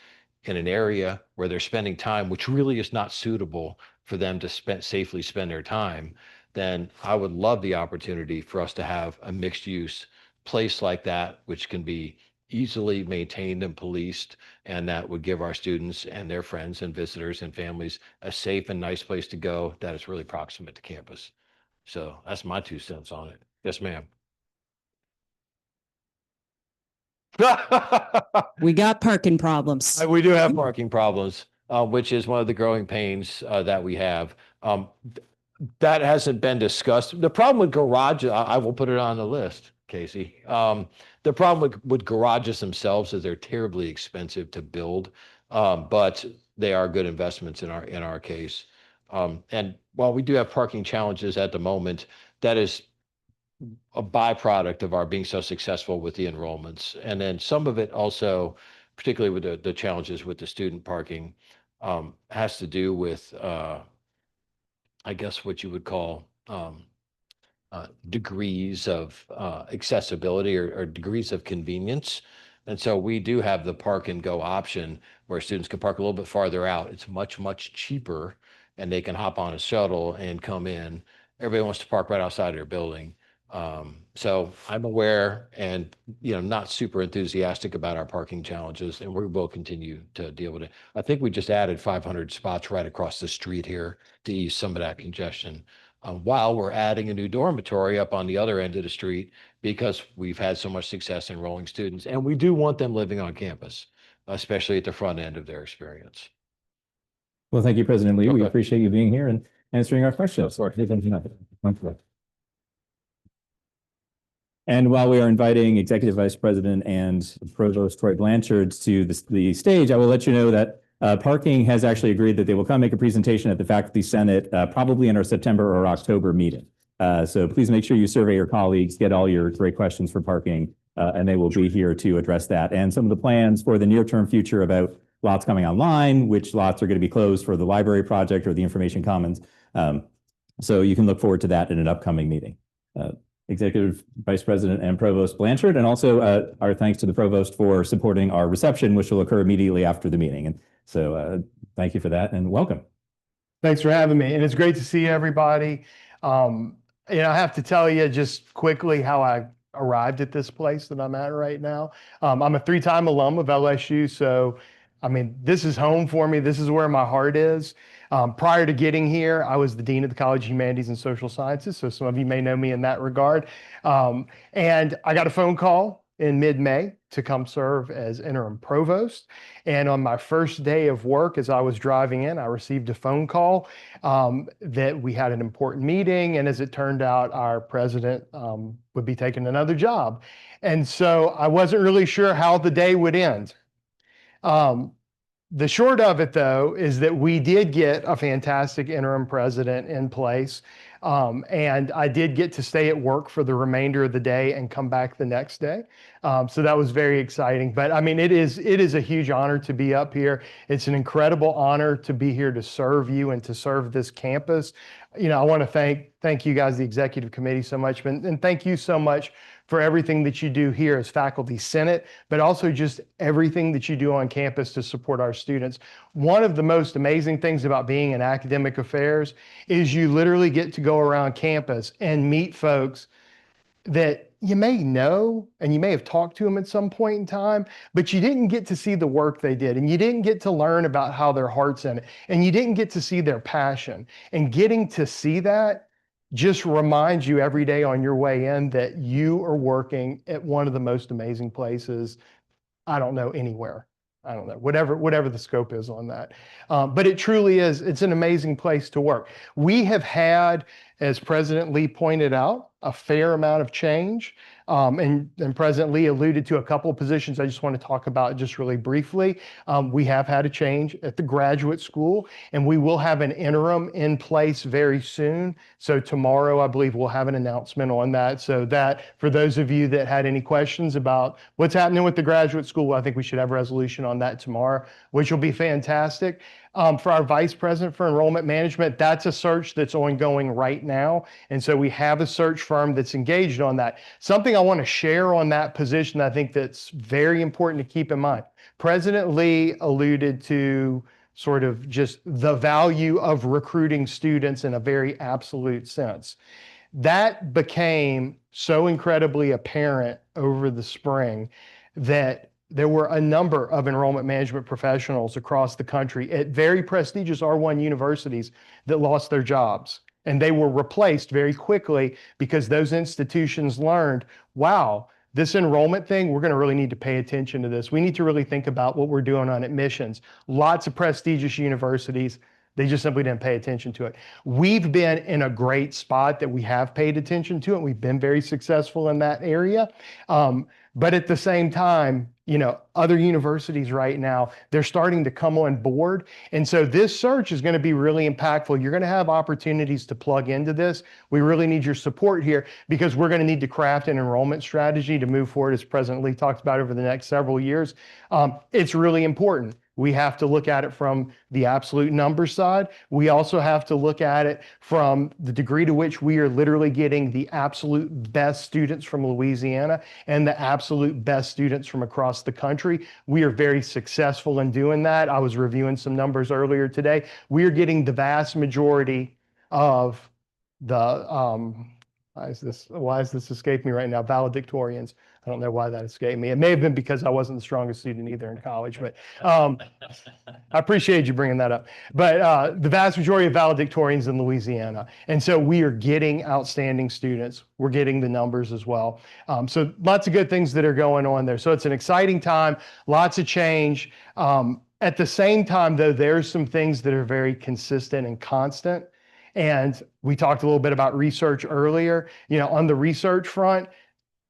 Speaker 7: in an area where they're spending time, which really is not suitable for them to safely spend their time, then I would love the opportunity for us to have a mixed use place like that, which can be easily maintained and policed, and that would give our students and their friends and visitors and families a safe and nice place to go that is really proximate to campus. So that's my 2 cents on it. Yes, ma'am.
Speaker 10: We got parking problems.
Speaker 7: We do have parking problems, which is one of the growing pains that we have. That hasn't been discussed. The problem with garage, I will put it on the list, Casey. The problem with garages themselves is they're terribly expensive to build, but they are good investments in our case. And while we do have parking challenges at the moment, that is a byproduct of our being so successful with the enrollments. And then some of it also, particularly with the challenges with the student parking, has to do with, I guess, what you would call degrees of accessibility or degrees of convenience. And so we do have the park and go option where students can park a little bit farther out. It's much, much cheaper, and they can hop on a shuttle and come in. Everybody wants to park right outside of their building. So I'm aware and, not super enthusiastic about our parking challenges, and we will continue to deal with it. I think we just added 500 spots right across the street here to ease some of that congestion, while we're adding a new dormitory up on the other end of the street because we've had so much success enrolling students, and we do want them living on campus, especially at the front end of their experience.
Speaker 1: Well, thank you, President Lee. We
Speaker 7: Okay.
Speaker 1: appreciate you being here and answering our questions. And while we are inviting Executive Vice President and Provost Troy Blanchard to the stage, I will let you know that Parking has actually agreed that they will come make a presentation at the Faculty Senate, probably in our September or October meeting. So please make sure you survey your colleagues, get all your great questions for parking, and they will be here to address that. And some of the plans for the near-term future about lots coming online, which lots are going to be closed for the library project or the information commons. So you can look forward to that in an upcoming meeting. Executive Vice President and Provost Blanchard, and also our thanks to the Provost for supporting our reception, which will occur immediately after the meeting. And so thank you for that and welcome.
Speaker 11: Thanks for having me. And it's great to see everybody. I have to tell you just quickly how I arrived at this place that I'm at right now. I'm a 3-time alum of LSU. So, this is home for me. This is where my heart is. Prior to getting here, I was the Dean of the College of Humanities and Social Sciences. So some of you may know me in that regard. And I got a phone call in mid-May to come serve as interim provost. And on my first day of work, as I was driving in, I received a phone call that we had an important meeting. And as it turned out, our president would be taking another job. And so I wasn't really sure how the day would end. The short of it, though, is that we did get a fantastic interim president in place. And I did get to stay at work for the remainder of the day and come back the next day. So that was very exciting. But it is a huge honor to be up here. It's an incredible honor to be here to serve you and to serve this campus. I want to thank you guys, the executive committee, so much. And thank you so much for everything that you do here as Faculty Senate, but also just everything that you do on campus to support our students. One of the most amazing things about being in academic affairs is you literally get to go around campus and meet folks that you may know and you may have talked to them at some point in time, but you didn't get to see the work they did, and you didn't get to learn about how their heart's in it, and you didn't get to see their passion. And getting to see that just reminds you every day on your way in that you are working at one of the most amazing places, I don't know, anywhere. I don't know, whatever the scope is on that. But it truly is, it's an amazing place to work. We have had, as President Lee pointed out, a fair amount of change. And President Lee alluded to a couple of positions I just want to talk about just really briefly. We have had a change at the graduate school, and we will have an interim in place very soon. So tomorrow, I believe we'll have an announcement on that. So that for those of you that had any questions about what's happening with the graduate school, I think we should have a resolution on that tomorrow, which will be fantastic. For our vice president for enrollment management, that's a search that's ongoing right now. And so we have a search firm that's engaged on that. Something I want to share on that position, I think that's very important to keep in mind. President Lee alluded to sort of just the value of recruiting students in a very absolute sense. That became so incredibly apparent over the spring that there were a number of enrollment management professionals across the country at very prestigious R1 universities that lost their jobs. And they were replaced very quickly because those institutions learned, wow, this enrollment thing, we're going to really need to pay attention to this. We need to really think about what we're doing on admissions. Lots of prestigious universities, they just simply didn't pay attention to it. We've been in a great spot that we have paid attention to it. We've been very successful in that area. But at the same time, you know, other universities right now, they're starting to come on board. And so this search is going to be really impactful. You're going to have opportunities to plug into this. We really need your support here because we're going to need to craft an enrollment strategy to move forward, as President Lee talked about, over the next several years. It's really important. We have to look at it from the absolute number side. We also have to look at it from the degree to which we are literally getting the absolute best students from Louisiana and the absolute best students from across the country. We are very successful in doing that. I was reviewing some numbers earlier today. We are getting the vast majority of the, why is this escaping me right now? Valedictorians. I don't know why that escaped me. It may have been because I wasn't the strongest student either in college, but I appreciate you bringing that up. But the vast majority of valedictorians in Louisiana. And so we are getting outstanding students. We're getting the numbers as well. So lots of good things that are going on there. So it's an exciting time, lots of change. At the same time, though, there's some things that are very consistent and constant. And we talked a little bit about research earlier. You know, on the research front,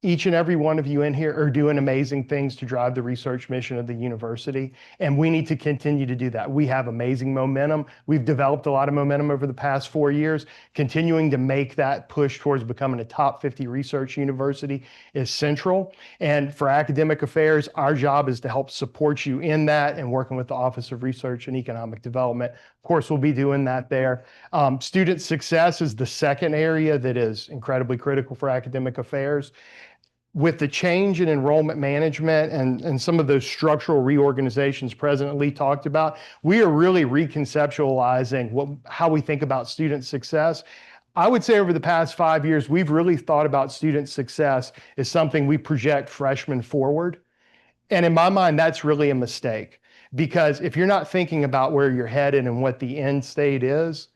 Speaker 11: each and every one of you in here are doing amazing things to drive the research mission of the university, and we need to continue to do that. We have amazing momentum. We've developed a lot of momentum over the past 4 years. Continuing to make that push towards becoming a top 50 research university is central. And for academic affairs, our job is to help support you in that and working with the Office of Research and Economic Development. Of course, we'll be doing that there. Student success is the second area that is incredibly critical for academic affairs. With the change in enrollment management and some of those structural reorganizations President Lee talked about, we are really reconceptualizing how we think about student success. I would say over the past 5 years, we've really thought about student success as something we project freshmen forward. And in my mind, that's really a mistake, because if you're not thinking about where you're headed and what the end state is,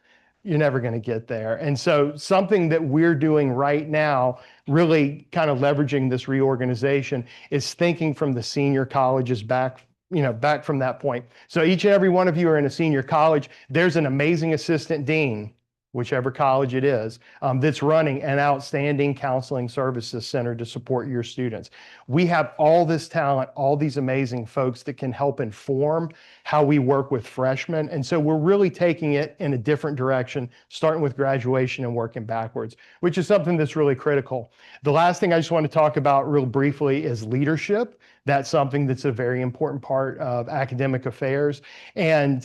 Speaker 11: you're never going to get there. And so something that we're doing right now, really kind of leveraging this reorganization, is thinking from the senior colleges back from that point. So each and every one of you are in a senior college. There's an amazing assistant dean, whichever college it is, that's running an outstanding counseling services center to support your students. We have all this talent, all these amazing folks that can help inform how we work with freshmen. And so we're really taking it in a different direction, starting with graduation and working backwards, which is something that's really critical. The last thing I just want to talk about real briefly is leadership. That's something that's a very important part of academic affairs. And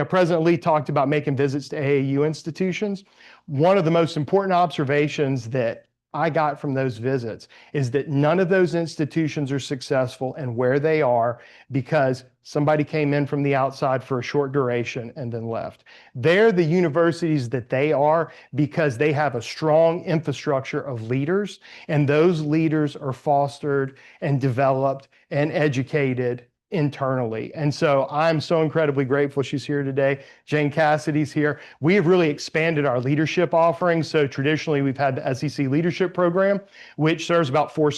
Speaker 11: President Lee talked about making visits to AAU institutions. One of the most important observations that I got from those visits is that none of those institutions are successful and where they are because somebody came in from the outside for a short duration and then left. They're the universities that they are because they have a strong infrastructure of leaders, and those leaders are fostered and developed and educated internally. And so I'm so incredibly grateful she's here today. Jane Cassidy's here. We have really expanded our leadership offerings. So traditionally we've had the SEC leadership program, which serves about four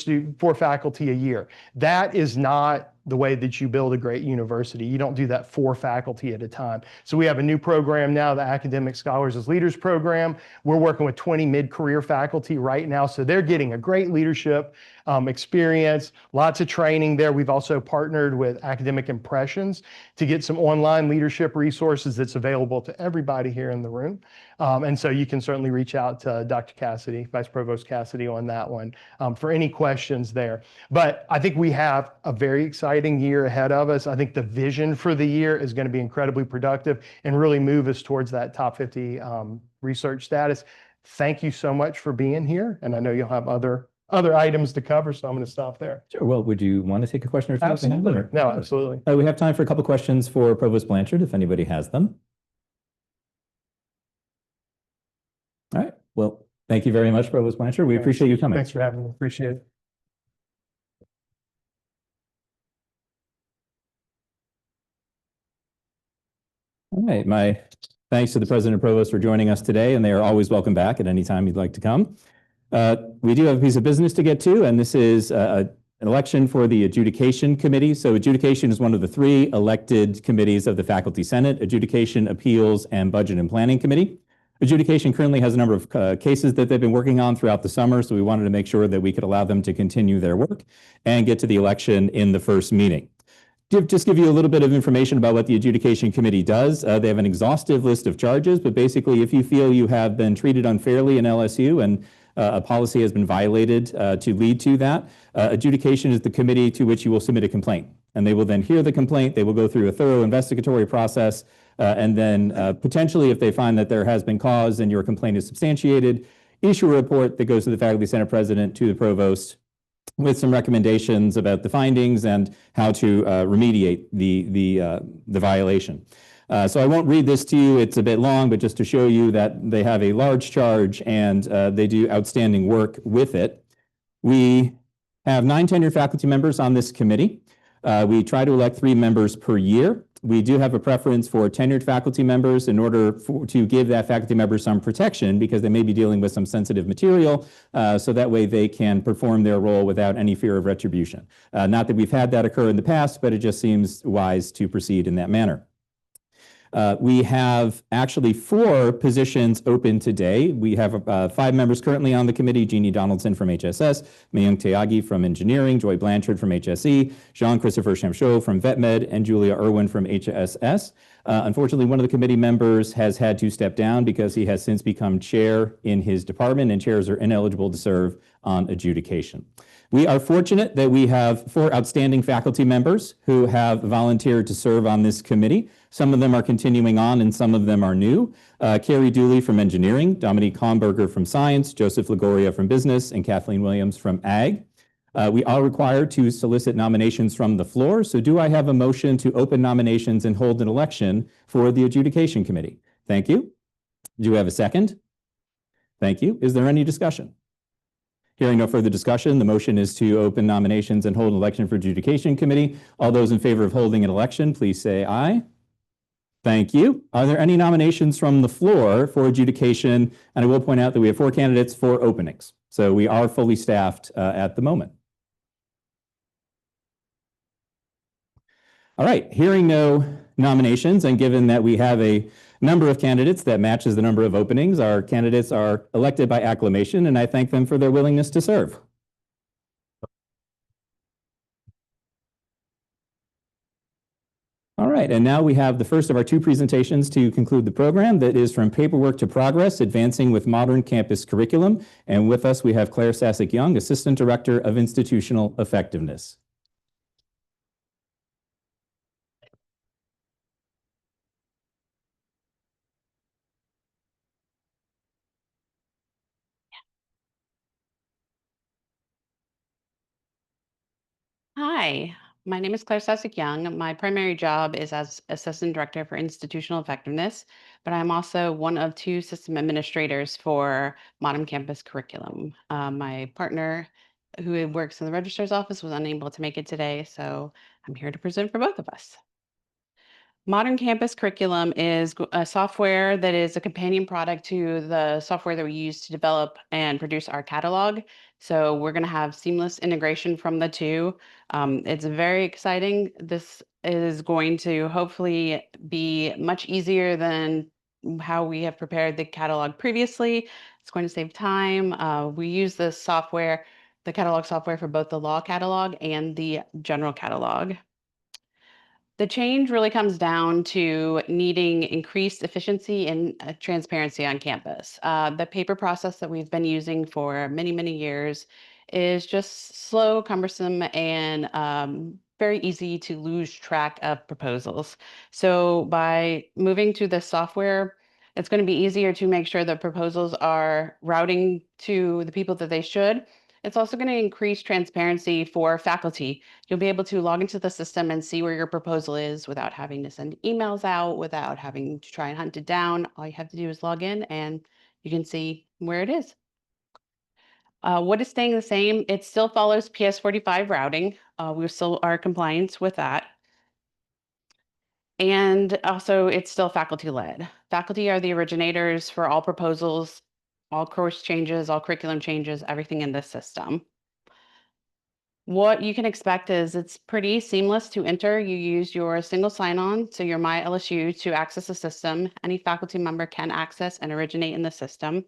Speaker 11: faculty a year. That is not the way that you build a great university. You don't do that for faculty at a time. So we have a new program now, the Academic Scholars as Leaders program. We're working with 20 mid-career faculty right now. So they're getting a great leadership experience, lots of training there. We've also partnered with Academic Impressions to get some online leadership resources that's available to everybody here in the room. And so you can certainly reach out to Dr. Cassidy, Vice Provost Cassidy, on that one for any questions there. But I think we have a very exciting year ahead of us. I think the vision for the year is going to be incredibly productive and really move us towards that top 50 research status. Thank you so much for being here. And I know you'll have other items to cover, so I'm going to stop there.
Speaker 1: Sure. Well, would you want to take a question or two?
Speaker 11: Absolutely. No, absolutely.
Speaker 1: We have time for a couple questions for Provost Blanchard, if anybody has them. All right. Well, thank you very much, Provost Blanchard. We appreciate you coming.
Speaker 11: Thanks for having me. Appreciate it.
Speaker 1: All right. My thanks to the President and Provost for joining us today, and they are always welcome back at any time you'd like to come. We do have a piece of business to get to, and this is an election for the Adjudication Committee. So Adjudication is one of the 3 elected committees of the Faculty Senate: Adjudication, Appeals, and Budget and Planning Committee. Adjudication currently has a number of cases that they've been working on throughout the summer, so we wanted to make sure that we could allow them to continue their work and get to the election in the first meeting. Just give you a little bit of information about what the Adjudication Committee does. They have an exhaustive list of charges, but basically if you feel you have been treated unfairly in LSU and a policy has been violated to lead to that, Adjudication is the committee to which you will submit a complaint. And they will then hear the complaint, they will go through a thorough investigatory process, and then potentially if they find that there has been cause and your complaint is substantiated, issue a report that goes to the Faculty Senate President, to the Provost, with some recommendations about the findings and how to remediate the violation. So I won't read this to you, it's a bit long, but just to show you that they have a large charge and they do outstanding work with it. We have 9 tenured faculty members on this committee. We try to elect 3 members per year. We do have a preference for tenured faculty members in order to give that faculty member some protection because they may be dealing with some sensitive material, so that way they can perform their role without any fear of retribution. Not that we've had that occur in the past, but it just seems wise to proceed in that manner. We have actually 4 positions open today. We have 5 members currently on the committee: Jeannie Donaldson from HSS, Mayung Teagi from Engineering, Joy Blanchard from HSE, Jean-Christopher Chamchaud from VetMed, and Julia Irwin from HSS. Unfortunately, one of the committee members has had to step down because he has since become chair in his department, and chairs are ineligible to serve on Adjudication. We are fortunate that we have 4 outstanding faculty members who have volunteered to serve on this committee. Some of them are continuing on and some of them are new. Carrie Dooley from Engineering, Dominique Homberger from Science, Joseph Lagoria from Business, and Kathleen Williams from Ag. We are required to solicit nominations from the floor, so do I have a motion to open nominations and hold an election for the Adjudication Committee? Thank you. Do we have a second? Thank you. Is there any discussion? Hearing no further discussion, the motion is to open nominations and hold an election for Adjudication Committee. All those in favor of holding an election, please say aye. Thank you. Are there any nominations from the floor for Adjudication? And I will point out that we have 4 candidates, 4 openings. So we are fully staffed at the moment. All right, hearing no nominations, and given that we have a number of candidates that matches the number of openings, our candidates are elected by acclamation, and I thank them for their willingness to serve. All right, and now we have the first of our 2 presentations to conclude the program. That is from Paperwork to Progress, Advancing with Modern Campus Curriculum. And with us, we have Claire Sassic Young, Assistant Director of Institutional Effectiveness.
Speaker 12: Hi, my name is Claire Sassic Young. My primary job is as Assistant Director for Institutional Effectiveness, but I'm also one of 2 system administrators for Modern Campus Curriculum. My partner, who works in the Registrar's office, was unable to make it today, so I'm here to present for both of us. Modern Campus Curriculum is a software that is a companion product to the software that we use to develop and produce our catalog. So we're going to have seamless integration from the two. It's very exciting. This is going to hopefully be much easier than how we have prepared the catalog previously. It's going to save time. We use this software, the catalog software, for both the law catalog and the general catalog. The change really comes down to needing increased efficiency and transparency on campus. The paper process that we've been using for many, many years is just slow, cumbersome, and very easy to lose track of proposals. So by moving to this software, it's going to be easier to make sure that proposals are routing to the people that they should. It's also going to increase transparency for faculty. You'll be able to log into the system and see where your proposal is without having to send emails out, without having to try and hunt it down. All you have to do is log in and you can see where it is. What is staying the same? It still follows PS45 routing. We still are compliant with that. And also it's still faculty led. Faculty are the originators for all proposals, all course changes, all curriculum changes, everything in this system. What you can expect is it's pretty seamless to enter. You use your single sign-on, so your My LSU, to access the system. Any faculty member can access and originate in the system.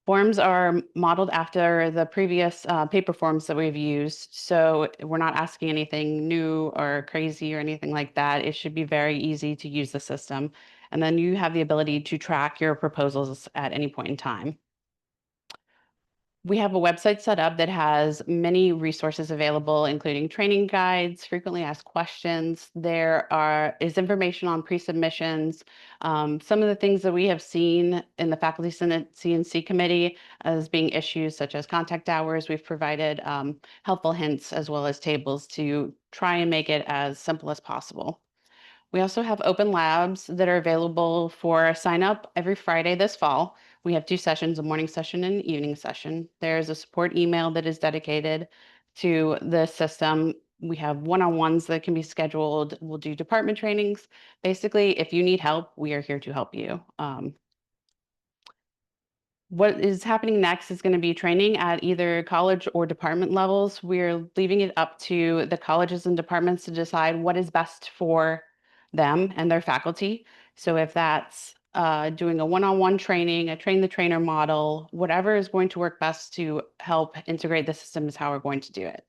Speaker 12: Forms are modeled after the previous paper forms that we've used, so we're not asking anything new or crazy or anything like that. It should be very easy to use the system. And then you have the ability to track your proposals at any point in time. We have a website set up that has many resources available, including training guides, frequently asked questions. There is information on pre-submissions. Some of the things that we have seen in the Faculty Senate C&C Committee as being issues such as contact hours, we've provided helpful hints as well as tables to try and make it as simple as possible. We also have open labs that are available for sign up every Friday this fall. We have 2 sessions, a morning session and an evening session. There's a support email that is dedicated to the system. We have one-on-ones that can be scheduled. We'll do department trainings. Basically, if you need help, we are here to help you. What is happening next is going to be training at either college or department levels. We're leaving it up to the colleges and departments to decide what is best for them and their faculty. So if that's doing a one-on-one training, a train the trainer model, whatever is going to work best to help integrate the system is how we're going to do it.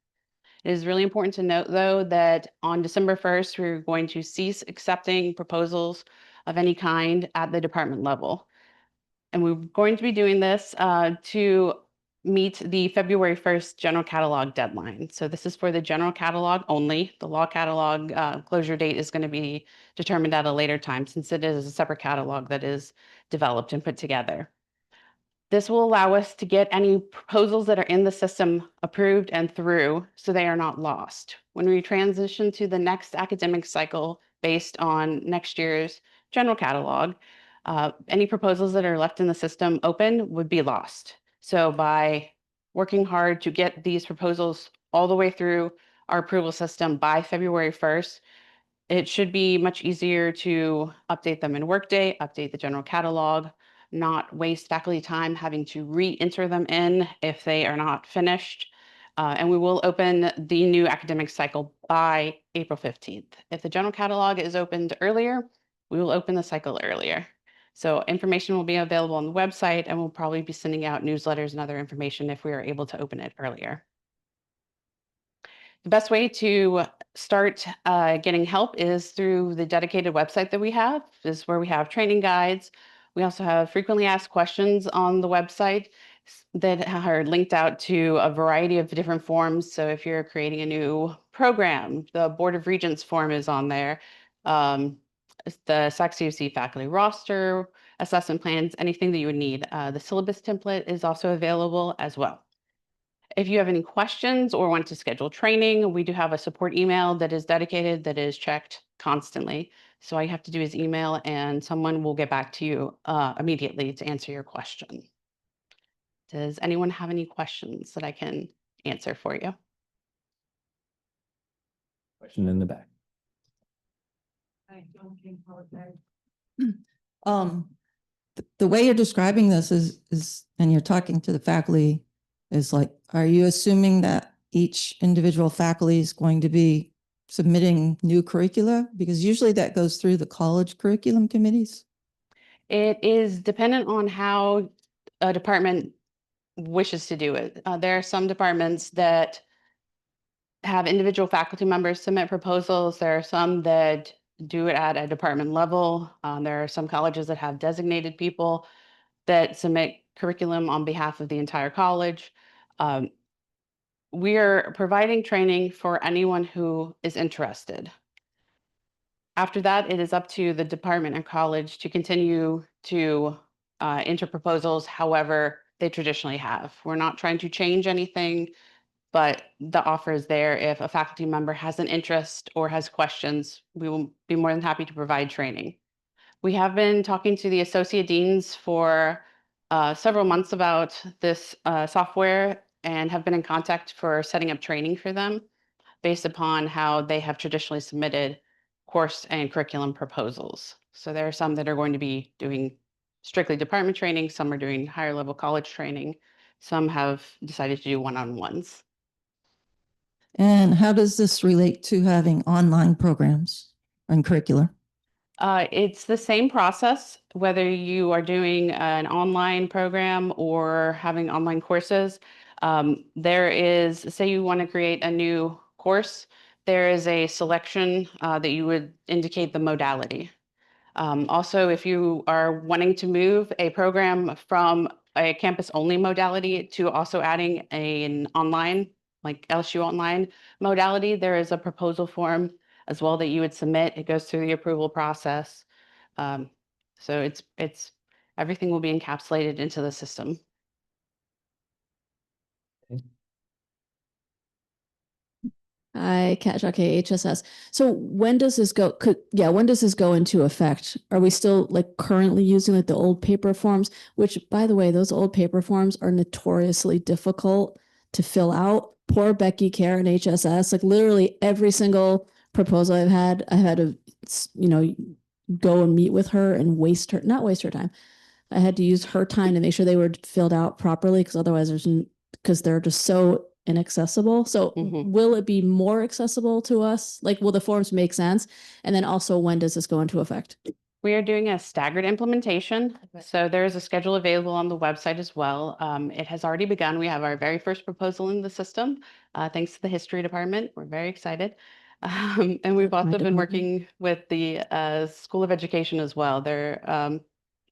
Speaker 12: It is really important to note, though, that on December 1st, we're going to cease accepting proposals of any kind at the department level. And we're going to be doing this to meet the February 1st general catalog deadline. So this is for the general catalog only. The law catalog closure date is going to be determined at a later time, since it is a separate catalog that is developed and put together. This will allow us to get any proposals that are in the system approved and through, so they are not lost. When we transition to the next academic cycle based on next year's general catalog, any proposals that are left in the system open would be lost. So by working hard to get these proposals all the way through our approval system by February 1st, it should be much easier to update them in Workday, update the general catalog, not waste faculty time having to re-enter them in if they are not finished. And we will open the new academic cycle by April 15th. If the general catalog is opened earlier, we will open the cycle earlier. So information will be available on the website, and we'll probably be sending out newsletters and other information if we are able to open it earlier. The best way to start getting help is through the dedicated website that we have. This is where we have training guides. We also have frequently asked questions on the website that are linked out to a variety of different forms. So if you're creating a new program, the Board of Regents form is on there. The SAC faculty roster, assessment plans, anything that you would need. The syllabus template is also available as well. If you have any questions or want to schedule training, we do have a support email that is dedicated, that is checked constantly. So all you have to do is email and someone will get back to you immediately to answer your question. Does anyone have any questions that I can answer for you?
Speaker 1: Question in the back.
Speaker 8: The way you're describing this is, and you're talking to the faculty Is like, are you assuming that each individual faculty is going to be submitting new curricula? Because usually that goes through the college curriculum committees.
Speaker 12: It is dependent on how a department wishes to do it. There are some departments that have individual faculty members submit proposals. There are some that do it at a department level. There are some colleges that have designated people that submit curriculum on behalf of the entire college. We are providing training for anyone who is interested. After that, it is up to the department and college to continue to enter proposals however they traditionally have. We're not trying to change anything, but the offer is there. If a faculty member has an interest or has questions, we will be more than happy to provide training. We have been talking to the associate deans for several months about this software and have been in contact for setting up training for them based upon how they have traditionally submitted course and curriculum proposals. So there are some that are going to be doing strictly department training, some are doing higher level college training, some have decided to do one-on-ones.
Speaker 8: And how does this relate to having online programs and curricula?
Speaker 12: It's the same process, whether you are doing an online program or having online courses. There is, say you want to create a new course, there is a selection that you would indicate the modality. Also, if you are wanting to move a program from a campus-only modality to also adding an online, like LSU online modality, there is a proposal form as well that you would submit. It goes through the approval process. So it's everything will be encapsulated into the system.
Speaker 10: Hi, HSS. So when does this go? When does this go into effect? Are we still like currently using like the old paper forms? Which, by the way, those old paper forms are notoriously difficult to fill out. Poor Becky Care in HSS. Like literally every single proposal I've had to, go and meet with her and not waste her time. I had to use her time to make sure they were filled out properly because otherwise because they're just so inaccessible. So will it be more accessible to us? Like, will the forms make sense? And then also, when does this go into effect?
Speaker 12: We are doing a staggered implementation. So there is a schedule available on the website as well. It has already begun. We have our very first proposal in the system, thanks to the history department. We're very excited. And we've also been working with the School of Education as well. They're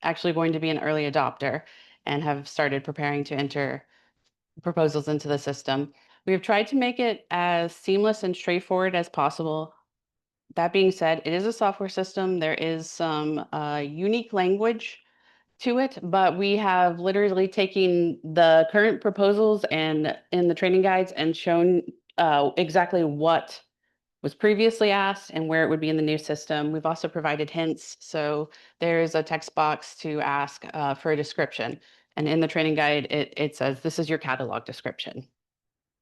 Speaker 12: actually going to be an early adopter and have started preparing to enter proposals into the system. We have tried to make it as seamless and straightforward as possible. That being said, it is a software system. There is some unique language to it, but we have literally taken the current proposals and in the training guides and shown exactly what was previously asked and where it would be in the new system. We've also provided hints. So there's a text box to ask for a description. And in the training guide, it says, this is your catalog description.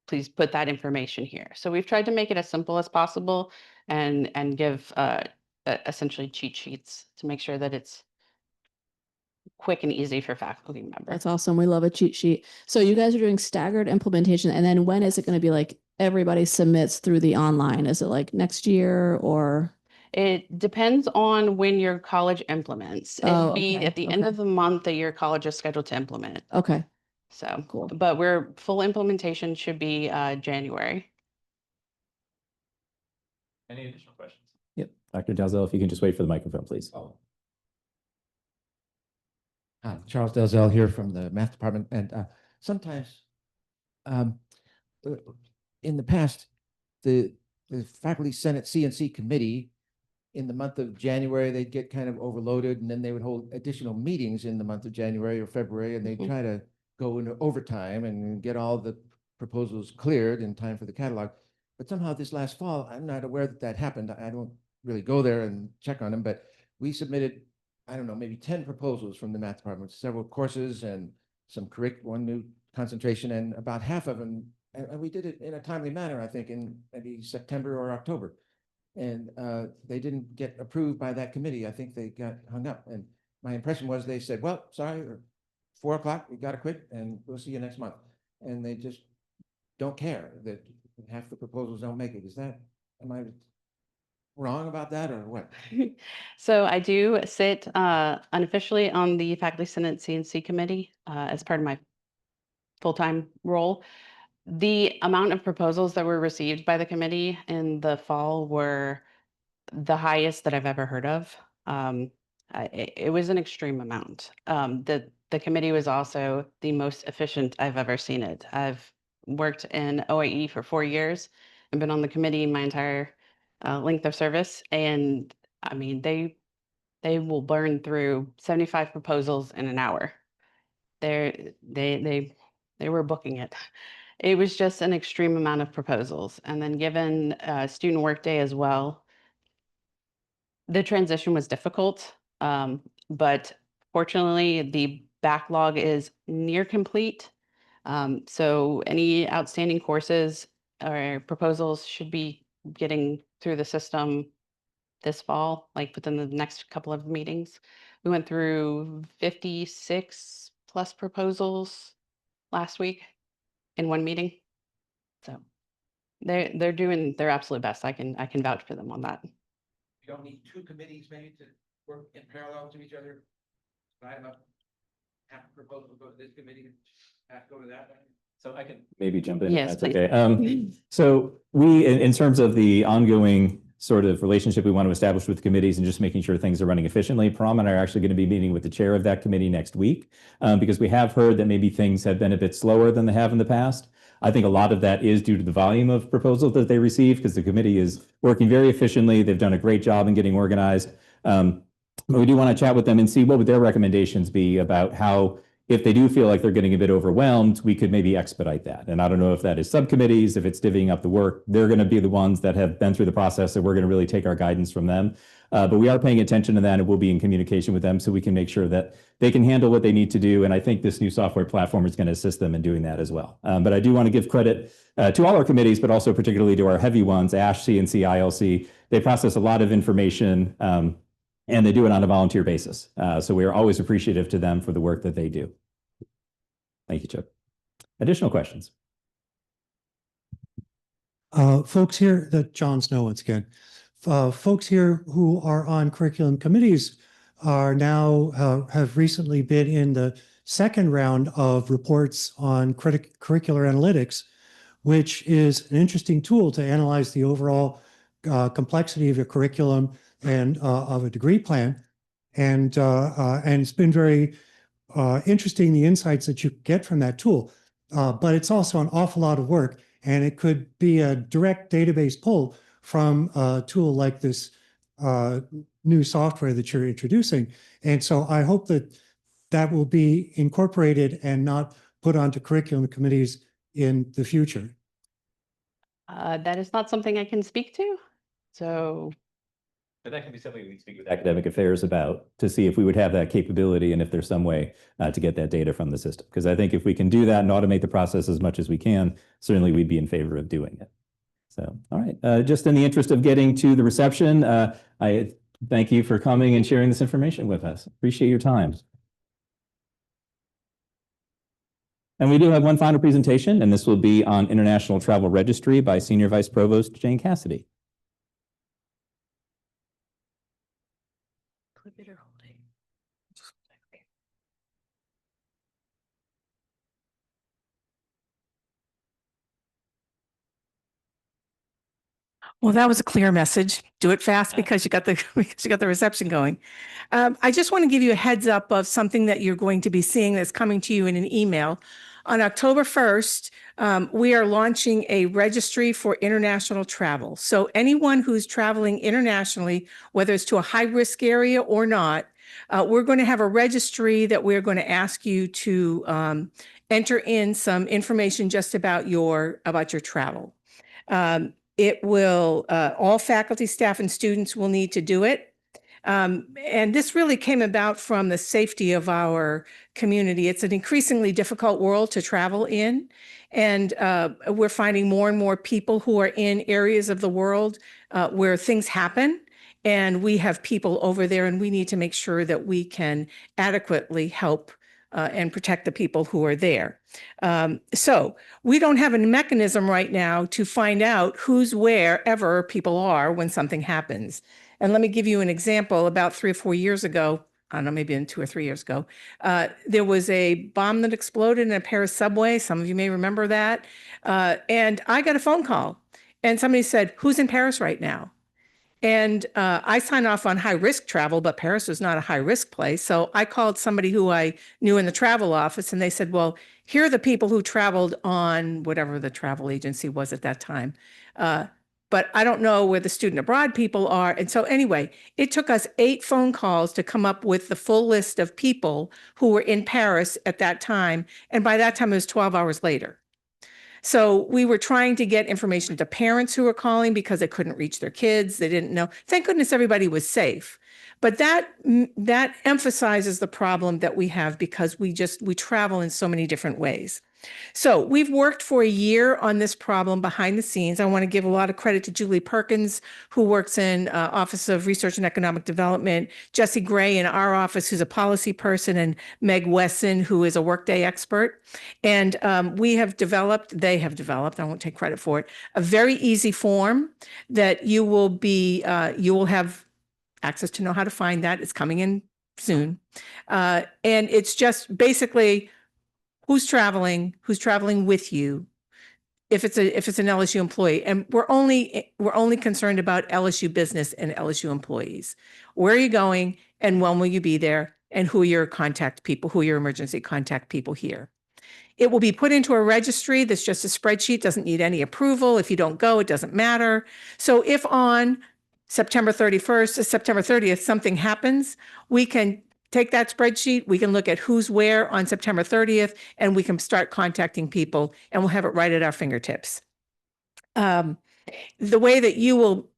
Speaker 12: Please put that information here. So we've tried to make it as simple as possible and give essentially cheat sheets to make sure that it's quick and easy for faculty members.
Speaker 10: That's awesome. We love a cheat sheet. So you guys are doing staggered implementation. And then when is it going to be like everybody submits through the online? Is it like next year or?
Speaker 12: It depends on when your college implements. It'd be
Speaker 10: okay.
Speaker 12: at the end of the month that your college is scheduled to implement.
Speaker 10: Okay.
Speaker 12: So
Speaker 10: cool.
Speaker 12: But full implementation should be January.
Speaker 1: Any additional questions? Yep. Dr. Dalzell, if you can just wait for the microphone, please.
Speaker 5: Charles Dalzell here from the math department. And sometimes in the past, the faculty senate CNC committee in the month of January, they'd get kind of overloaded and then they would hold additional meetings in the month of January or February, and they'd try to go into overtime and get all the proposals cleared in time for the catalog. But somehow this last fall, I'm not aware that that happened. I don't really go there and check on them, but we submitted, I don't know, maybe 10 proposals from the math department, several courses and some one new concentration, and about half of them, and we did it in a timely manner, I think, in maybe September or October. And they didn't get approved by that committee. I think they got hung up. And my impression was they said, well, sorry, 4 o'clock, we got to quit and we'll see you next month. and they just don't care that half the proposals don't make it. Am I wrong about that or what?
Speaker 12: So I do sit unofficially on the Faculty Senate CNC committee as part of my full-time role. The amount of proposals that were received by the committee in the fall were the highest that I've ever heard of. It was an extreme amount. The committee was also the most efficient I've ever seen it. I've worked in OIE for 4 years. I've been on the committee my entire length of service, and I mean they will burn through 75 proposals in an hour. They were booking it. It was just an extreme amount of proposals, and then given student workday as well, the transition was difficult, but fortunately, the backlog is near complete. So any outstanding courses or proposals should be getting through the system this fall, like within the next couple of meetings. We went through 56 plus proposals last week in one meeting. So they're doing their absolute best. I can vouch for them on that.
Speaker 5: You don't need two committees maybe to work in parallel to each other? I have half a proposal go to this committee and half go to that one.
Speaker 1: So I can maybe jump in if
Speaker 12: Yes,
Speaker 1: that's
Speaker 12: please.
Speaker 1: okay. So we, in terms of the ongoing sort of relationship we want to establish with committees and just making sure things are running efficiently, Param and I are actually going to be meeting with the chair of that committee next week because we have heard that maybe things have been a bit slower than they have in the past. I think a lot of that is due to the volume of proposals that they receive because the committee is working very efficiently. They've done a great job in getting organized. But we do want to chat with them and see what would their recommendations be about how, if they do feel like they're getting a bit overwhelmed, we could maybe expedite that. And I don't know if that is subcommittees, if it's divvying up the work. They're going to be the ones that have been through the process, and we're going to really take our guidance from them. But we are paying attention to that, and we'll be in communication with them so we can make sure that they can handle what they need to do. And I think this new software platform is going to assist them in doing that as well. But I do want to give credit to all our committees, but also particularly to our heavy ones, ASH, CNC, ILC. They process a lot of information, and they do it on a volunteer basis. So we are always appreciative to them for the work that they do. Thank you, Chip. Additional questions?
Speaker 9: Folks here, John Snow once again. Folks here who are on curriculum committees are now have recently been in the second round of reports on curricular analytics, which is an interesting tool to analyze the overall complexity of your curriculum and of a degree plan. And it's been very interesting, the insights that you get from that tool. But it's also an awful lot of work, and it could be a direct database pull from a tool like this new software that you're introducing. And so I hope that that will be incorporated and not put onto curriculum committees in the future.
Speaker 12: That is not something I can speak to. So
Speaker 1: But that can be something we speak with academic affairs about to see if we would have that capability and if there's some way to get that data from the system. Because I think if we can do that and automate the process as much as we can, certainly we'd be in favor of doing it. So, all right, just in the interest of getting to the reception, I thank you for coming and sharing this information with us. Appreciate your time. And we do have one final presentation, and this will be on International Travel Registry by Senior Vice Provost Jane Cassidy.
Speaker 13: Well, that was a clear message. Do it fast because you got the reception going. I just want to give you a heads up of something that you're going to be seeing that's coming to you in an email. On October 1st, we are launching a registry for international travel. So anyone who's traveling internationally, whether it's to a high-risk area or not, we're going to have a registry that we're going to ask you to enter in some information just about your travel. It will, all faculty, staff, and students will need to do it. And this really came about from the safety of our community. It's an increasingly difficult world to travel in. And we're finding more and more people who are in areas of the world where things happen. And we have people over there, and we need to make sure that we can adequately help and protect the people who are there. So we don't have a mechanism right now to find out who's wherever people are when something happens. And let me give you an example. About 3 or 4 years ago, I don't know, maybe in 2 or 3 years ago, there was a bomb that exploded in a Paris subway. Some of you may remember that. And I got a phone call and somebody said, "Who's in Paris right now?" And I signed off on high risk travel, but Paris was not a high risk place. So I called somebody who I knew in the travel office and they said, "Well, here are the people who traveled on whatever the travel agency was at that time. But I don't know where the student abroad people are." And so anyway, it took us 8 phone calls to come up with the full list of people who were in Paris at that time. And by that time, it was 12 hours later. So we were trying to get information to parents who were calling because they couldn't reach their kids. They didn't know. Thank goodness everybody was safe. But that emphasizes the problem that we have because we travel in so many different ways. So we've worked for a year on this problem behind the scenes. I want to give a lot of credit to Julie Perkins, who works in Office of Research and Economic Development, Jesse Gray in our office, who's a policy person, and Meg Wesson, who is a Workday expert. And they have developed, I won't take credit for it, a very easy form that you will have access to know how to find that. It's coming in soon. And it's just basically who's traveling with you, if it's an LSU employee. And we're only concerned about LSU business and LSU employees. Where are you going and when will you be there, and who are your contact people, who are your emergency contact people here. It will be put into a registry that's just a spreadsheet, doesn't need any approval. If you don't go, it doesn't matter. So if on September 31st to September 30th, something happens, we can take that spreadsheet, we can look at who's where on September 30th, and we can start contacting people, and we'll have it right at our fingertips. The way that you will,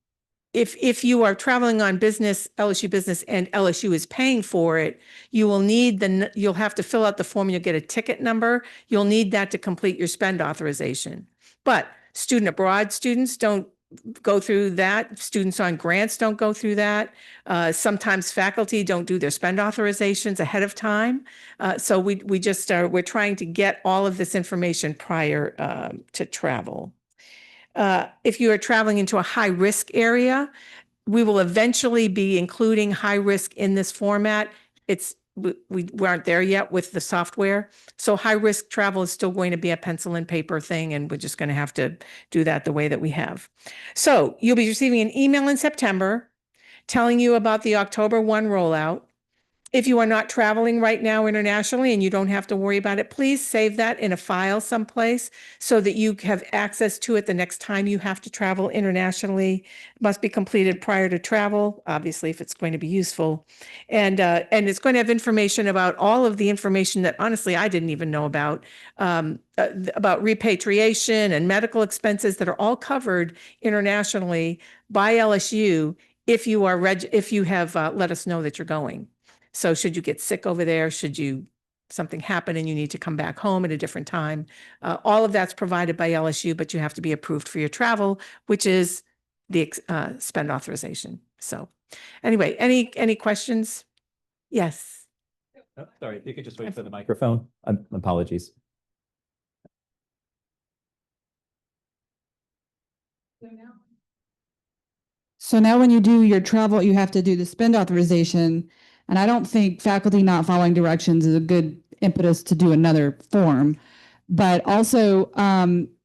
Speaker 13: if you are traveling on business, LSU business, and LSU is paying for it, you'll have to fill out the form, you'll get a ticket number, you'll need that to complete your spend authorization. But student abroad students don't go through that. Students on grants don't go through that. Sometimes faculty don't do their spend authorizations ahead of time. So we're trying to get all of this information prior to travel. If you are traveling into a high risk area, we will eventually be including high risk in this format. We aren't there yet with the software. So high risk travel is still going to be a pencil and paper thing, and we're just going to have to do that the way that we have. So you'll be receiving an email in September telling you about the October 1 rollout. If you are not traveling right now internationally and you don't have to worry about it, please save that in a file someplace so that you have access to it the next time you have to travel internationally. It must be completed prior to travel, obviously, if it's going to be useful. And it's going to have information about all of the information that honestly I didn't even know about repatriation and medical expenses that are all covered internationally by LSU if you have let us know that you're going. So should you get sick over there, something happen and you need to come back home at a different time, all of that's provided by LSU, but you have to be approved for your travel, which is the spend authorization. So anyway, any questions? Yes.
Speaker 1: Oh, sorry, if you could just wait for the microphone. Apologies.
Speaker 14: So now when you do your travel, you have to do the spend authorization. And I don't think faculty not following directions is a good impetus to do another form. But also,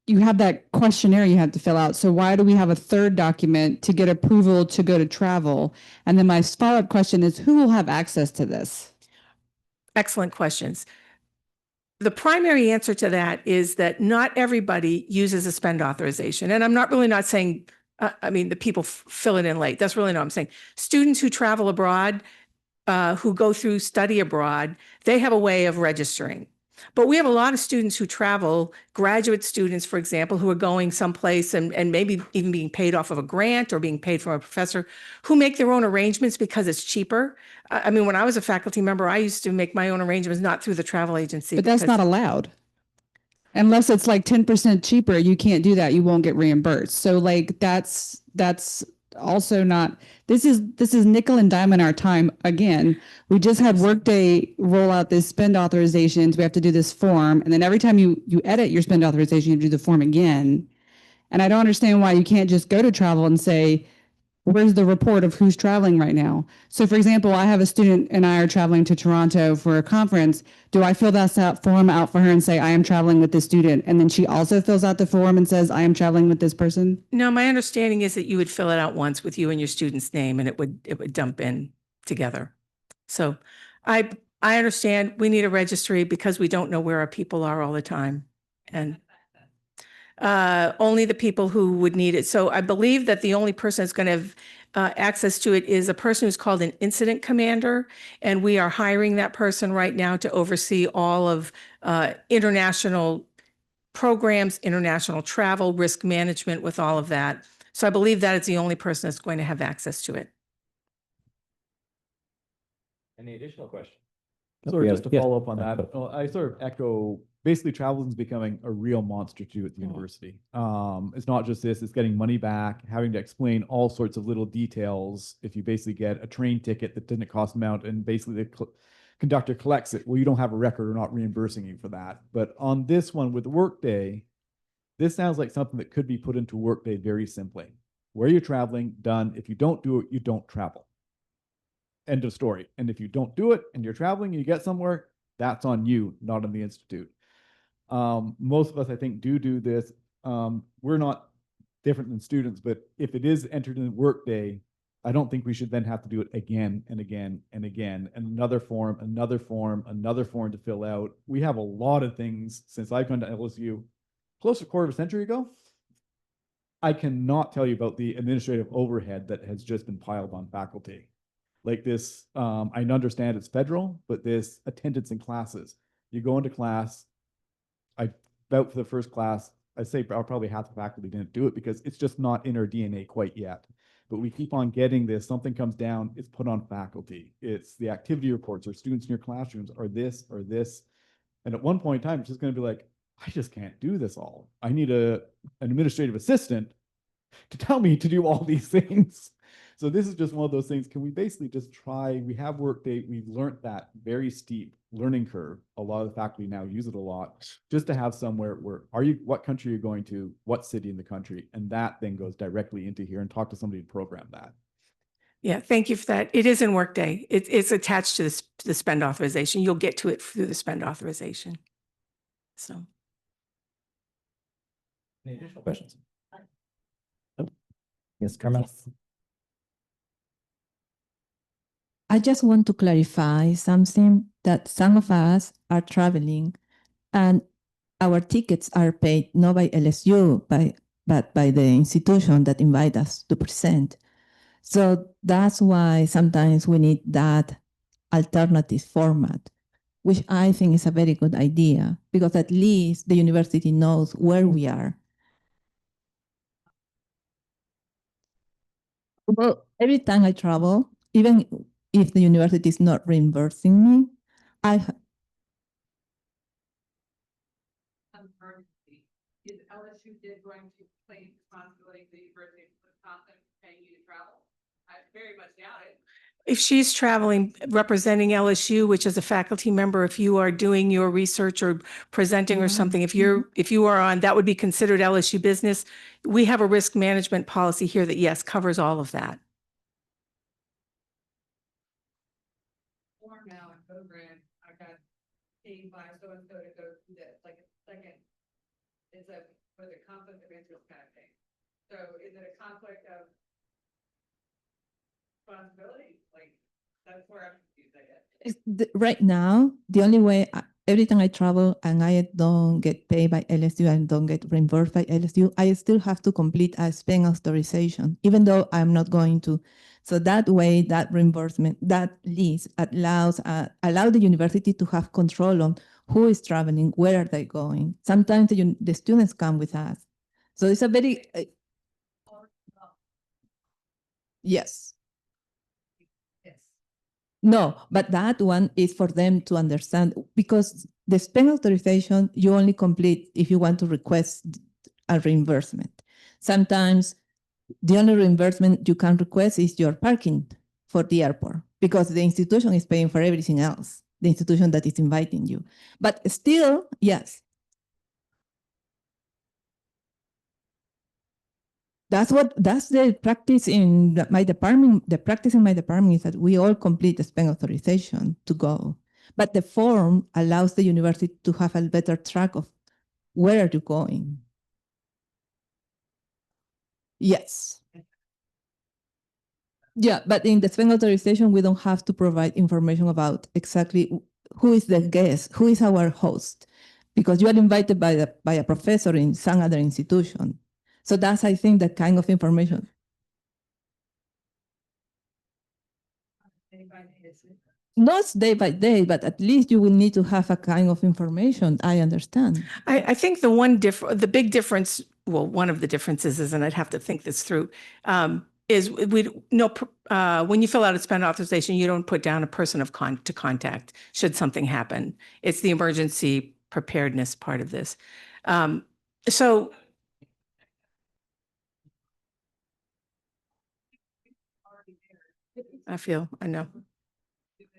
Speaker 14: you have that questionnaire you have to fill out. So why do we have a third document to get approval to go to travel? And then my follow-up question is, who will have access to this?
Speaker 13: Excellent questions. The primary answer to that is that not everybody uses a spend authorization. And I'm not saying, the people fill it in late. That's really not what I'm saying. Students who travel abroad, who go through study abroad, they have a way of registering. But we have a lot of students who travel, graduate students, for example, who are going someplace and maybe even being paid off of a grant or being paid from a professor, who make their own arrangements because it's cheaper. When I was a faculty member, I used to make my own arrangements, not through the travel agency.
Speaker 14: But that's not allowed. Unless it's like 10% cheaper, you can't do that. You won't get reimbursed. So like that's also not, this is nickel and dime our time again. We just had Workday roll out this spend authorizations. We have to do this form. And then every time you edit your spend authorization, you do the form again. And I don't understand why you can't just go to travel and say, where's the report of who's traveling right now? So for example, I have a student and I are traveling to Toronto for a conference. Do I fill that form out for her and say, I am traveling with this student? And then she also fills out the form and says, I am traveling with this person?
Speaker 13: No, my understanding is that you would fill it out once with you and your student's name and it would dump in together. So I understand we need a registry because we don't know where our people are all the time. And only the people who would need it. So I believe that the only person that's going to have access to it is a person who's called an incident commander. And we are hiring that person right now to oversee all of international programs, international travel, risk management with all of that. So I believe that is the only person that's going to have access to it.
Speaker 1: Any additional questions?
Speaker 15: Sort of just to
Speaker 1: Yes.
Speaker 15: follow up on that, I sort of echo, basically traveling is becoming a real monster to do at the university. It's not just this, it's getting money back, having to explain all sorts of little details. If you basically get a train ticket that didn't cost an amount and basically the conductor collects it, well, you don't have a record, we're not reimbursing you for that. But on this one with Workday, this sounds like something that could be put into Workday very simply. Where you're traveling, done. If you don't do it, you don't travel. End of story. And if you don't do it and you're traveling and you get somewhere, that's on you, not on the institute. Most of us, I think, do this. We're not different than students, but if it is entered in Workday, I don't think we should then have to do it again and again and again, and another form to fill out. We have a lot of things since I've gone to LSU, close to a quarter of a century ago. I cannot tell you about the administrative overhead that has just been piled on faculty. Like this, I understand it's federal, but this attendance in classes. You go into class, I vouch for the first class, I say probably half the faculty didn't do it because it's just not in our DNA quite yet. But we keep on getting this, something comes down, it's put on faculty. It's the activity reports or students in your classrooms or this or this. And at one point in time, it's just going to be like, I just can't do this all. I need an administrative assistant to tell me to do all these things. So this is just one of those things. Can we basically just try, we have Workday, we've learned that very steep learning curve. A lot of the faculty now use it a lot, just to have somewhere where, what country are you going to, what city in the country? And that then goes directly into here and talk to somebody to program that.
Speaker 13: Yeah, thank you for that. It is in Workday. It's attached to the spend authorization. You'll get to it through the spend authorization. So.
Speaker 1: Any additional questions? Oh. Yes, Carmel.
Speaker 6: I just want to clarify something that some of us are traveling and our tickets are paid not by LSU, but by the institution that invite us to present. So that's why sometimes we need that alternative format, which I think is a very good idea because at least the university knows where we are. Well, every time I travel, even if the university is not reimbursing me, is
Speaker 16: LSU going to claim responsibility for the University of Wisconsin paying you to travel? I very much doubt it.
Speaker 13: If she's traveling representing LSU, which is a faculty member, if you are doing your research or presenting or something, if you are on, that would be considered LSU business. We have a risk management policy here that, yes, covers all of that.
Speaker 16: Now in program, I got paid by so-and-so to go through this, like a second, it's a, with a conflict of interest kind of thing. So is it a conflict of responsibility? Like, that's where I'm confused, I guess.
Speaker 6: Right now, the only way, every time I travel and I don't get paid by LSU and don't get reimbursed by LSU, I still have to complete a spend authorization, even though I'm not going to. So that way, that reimbursement, that list allow the university to have control on who is traveling, where are they going. Sometimes the students come with us. So it's a very, yes. No, but that one is for them to understand because the spend authorization, you only complete if you want to request a reimbursement. Sometimes the only reimbursement you can request is your parking for the airport because the institution is paying for everything else, the institution that is inviting you. But still, yes. That's the practice in my department. The practice in my department is that we all complete the spend authorization to go. But the form allows the university to have a better track of where are you going. Yes. Yeah, but in the spend authorization, we don't have to provide information about exactly who is the guest, who is our host, because you are invited by a professor in some other institution. So that's, I think, the kind of information. Not day by day, but at least you will need to have a kind of information. I understand.
Speaker 13: I think the big difference, well, one of the differences is, and I'd have to think this through, is when you fill out a spend authorization, you don't put down a person to contact should something happen. It's the emergency preparedness part of this. So I know.
Speaker 16: This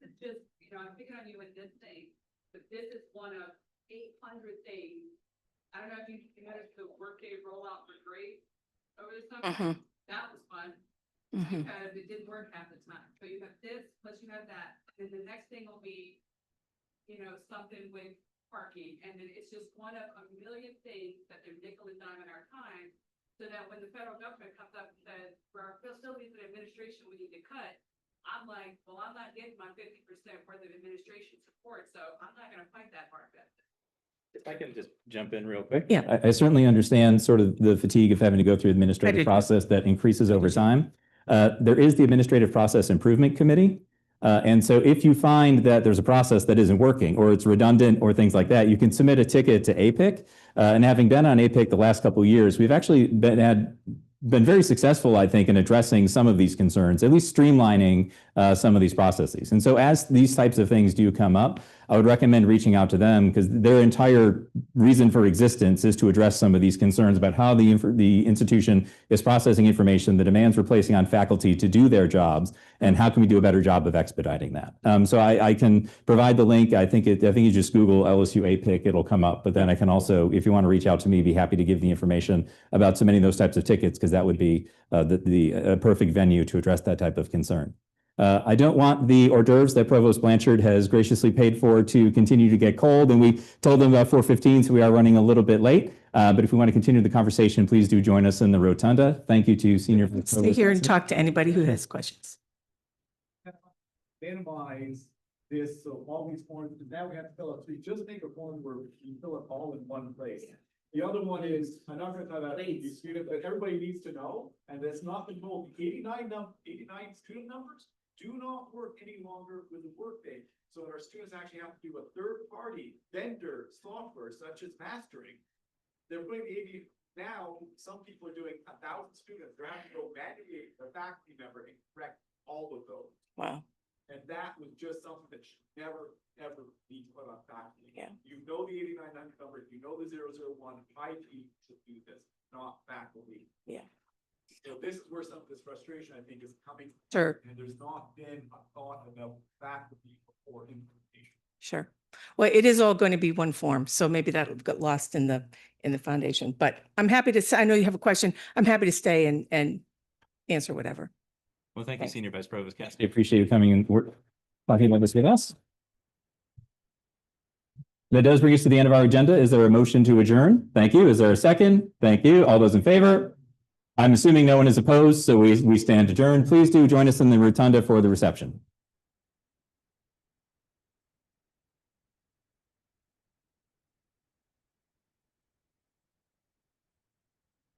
Speaker 16: is just, I'm picking on you with this thing, but this is one of 800 things. I don't know if you noticed the Workday rollout for grades over the summer. That was fun because it didn't work half the time. So you have this, plus you have that. And the next thing will be, something with parking. And then it's just one of a million things that they're nickel and dime in our time. So that when the federal government comes up and says, for our facilities and administration, we need to cut, I'm like, well, I'm not getting my 50% worth of administration support, so I'm not going to fight that part of it.
Speaker 1: If I can just jump in real quick.
Speaker 13: Yeah.
Speaker 1: I certainly understand sort of the fatigue of having to go through administrative process that increases over time. There is the Administrative Process Improvement Committee. And so if you find that there's a process that isn't working or it's redundant or things like that, you can submit a ticket to APIC. And having been on APIC the last couple of years, we've actually been very successful, I think, in addressing some of these concerns, at least streamlining some of these processes. And so as these types of things do come up, I would recommend reaching out to them because their entire reason for existence is to address some of these concerns about how the institution is processing information, the demands we're placing on faculty to do their jobs, and how can we do a better job of expediting that. So I can provide the link. I think you just Google LSU APIC, it'll come up. But then I can also, if you want to reach out to me, be happy to give the information about submitting those types of tickets because that would be the perfect venue to address that type of concern. I don't want the hors d'oeuvres that Provost Blanchard has graciously paid for to continue to get cold. And we told them about 4:15, so we are running a little bit late. But if we want to continue the conversation, please do join us in the rotunda. Thank you to Senior.
Speaker 13: Stay here and talk to anybody who has questions.
Speaker 15: Minimize this, so all these forms, because now we have to fill out, so you just make a form where you fill it all in one place. The other one is, I'm not gonna talk about the student, but everybody needs to know, and that's not been told, 89 student numbers do not work any longer with the Workday. So our students actually have to do a third-party vendor software such as mastering. They're putting the now, some people are doing 1,000 students, they're having to go manually a faculty member and correct all of those.
Speaker 13: Wow.
Speaker 15: And that was just something that should never, ever be put on faculty.
Speaker 13: Yeah.
Speaker 15: You know the 8900 number, you know the 001, IT should do this, not faculty.
Speaker 13: Yeah.
Speaker 15: So this is where some of this frustration, I think, is coming.
Speaker 13: Sure.
Speaker 15: And there's not been a thought about faculty before implementation.
Speaker 13: Sure. Well, it is all going to be one form, so maybe that'll get lost in the foundation. But I'm happy to. I know you have a question. I'm happy to stay and answer whatever.
Speaker 1: Well, thank you, Senior Vice Provost Cassidy. Appreciate you coming and talking about this with us. That does bring us to the end of our agenda. Is there a motion to adjourn? Thank you. Is there a second? Thank you. All those in favor? I'm assuming no one is opposed, so we stand adjourned. Please do join us in the rotunda for the reception.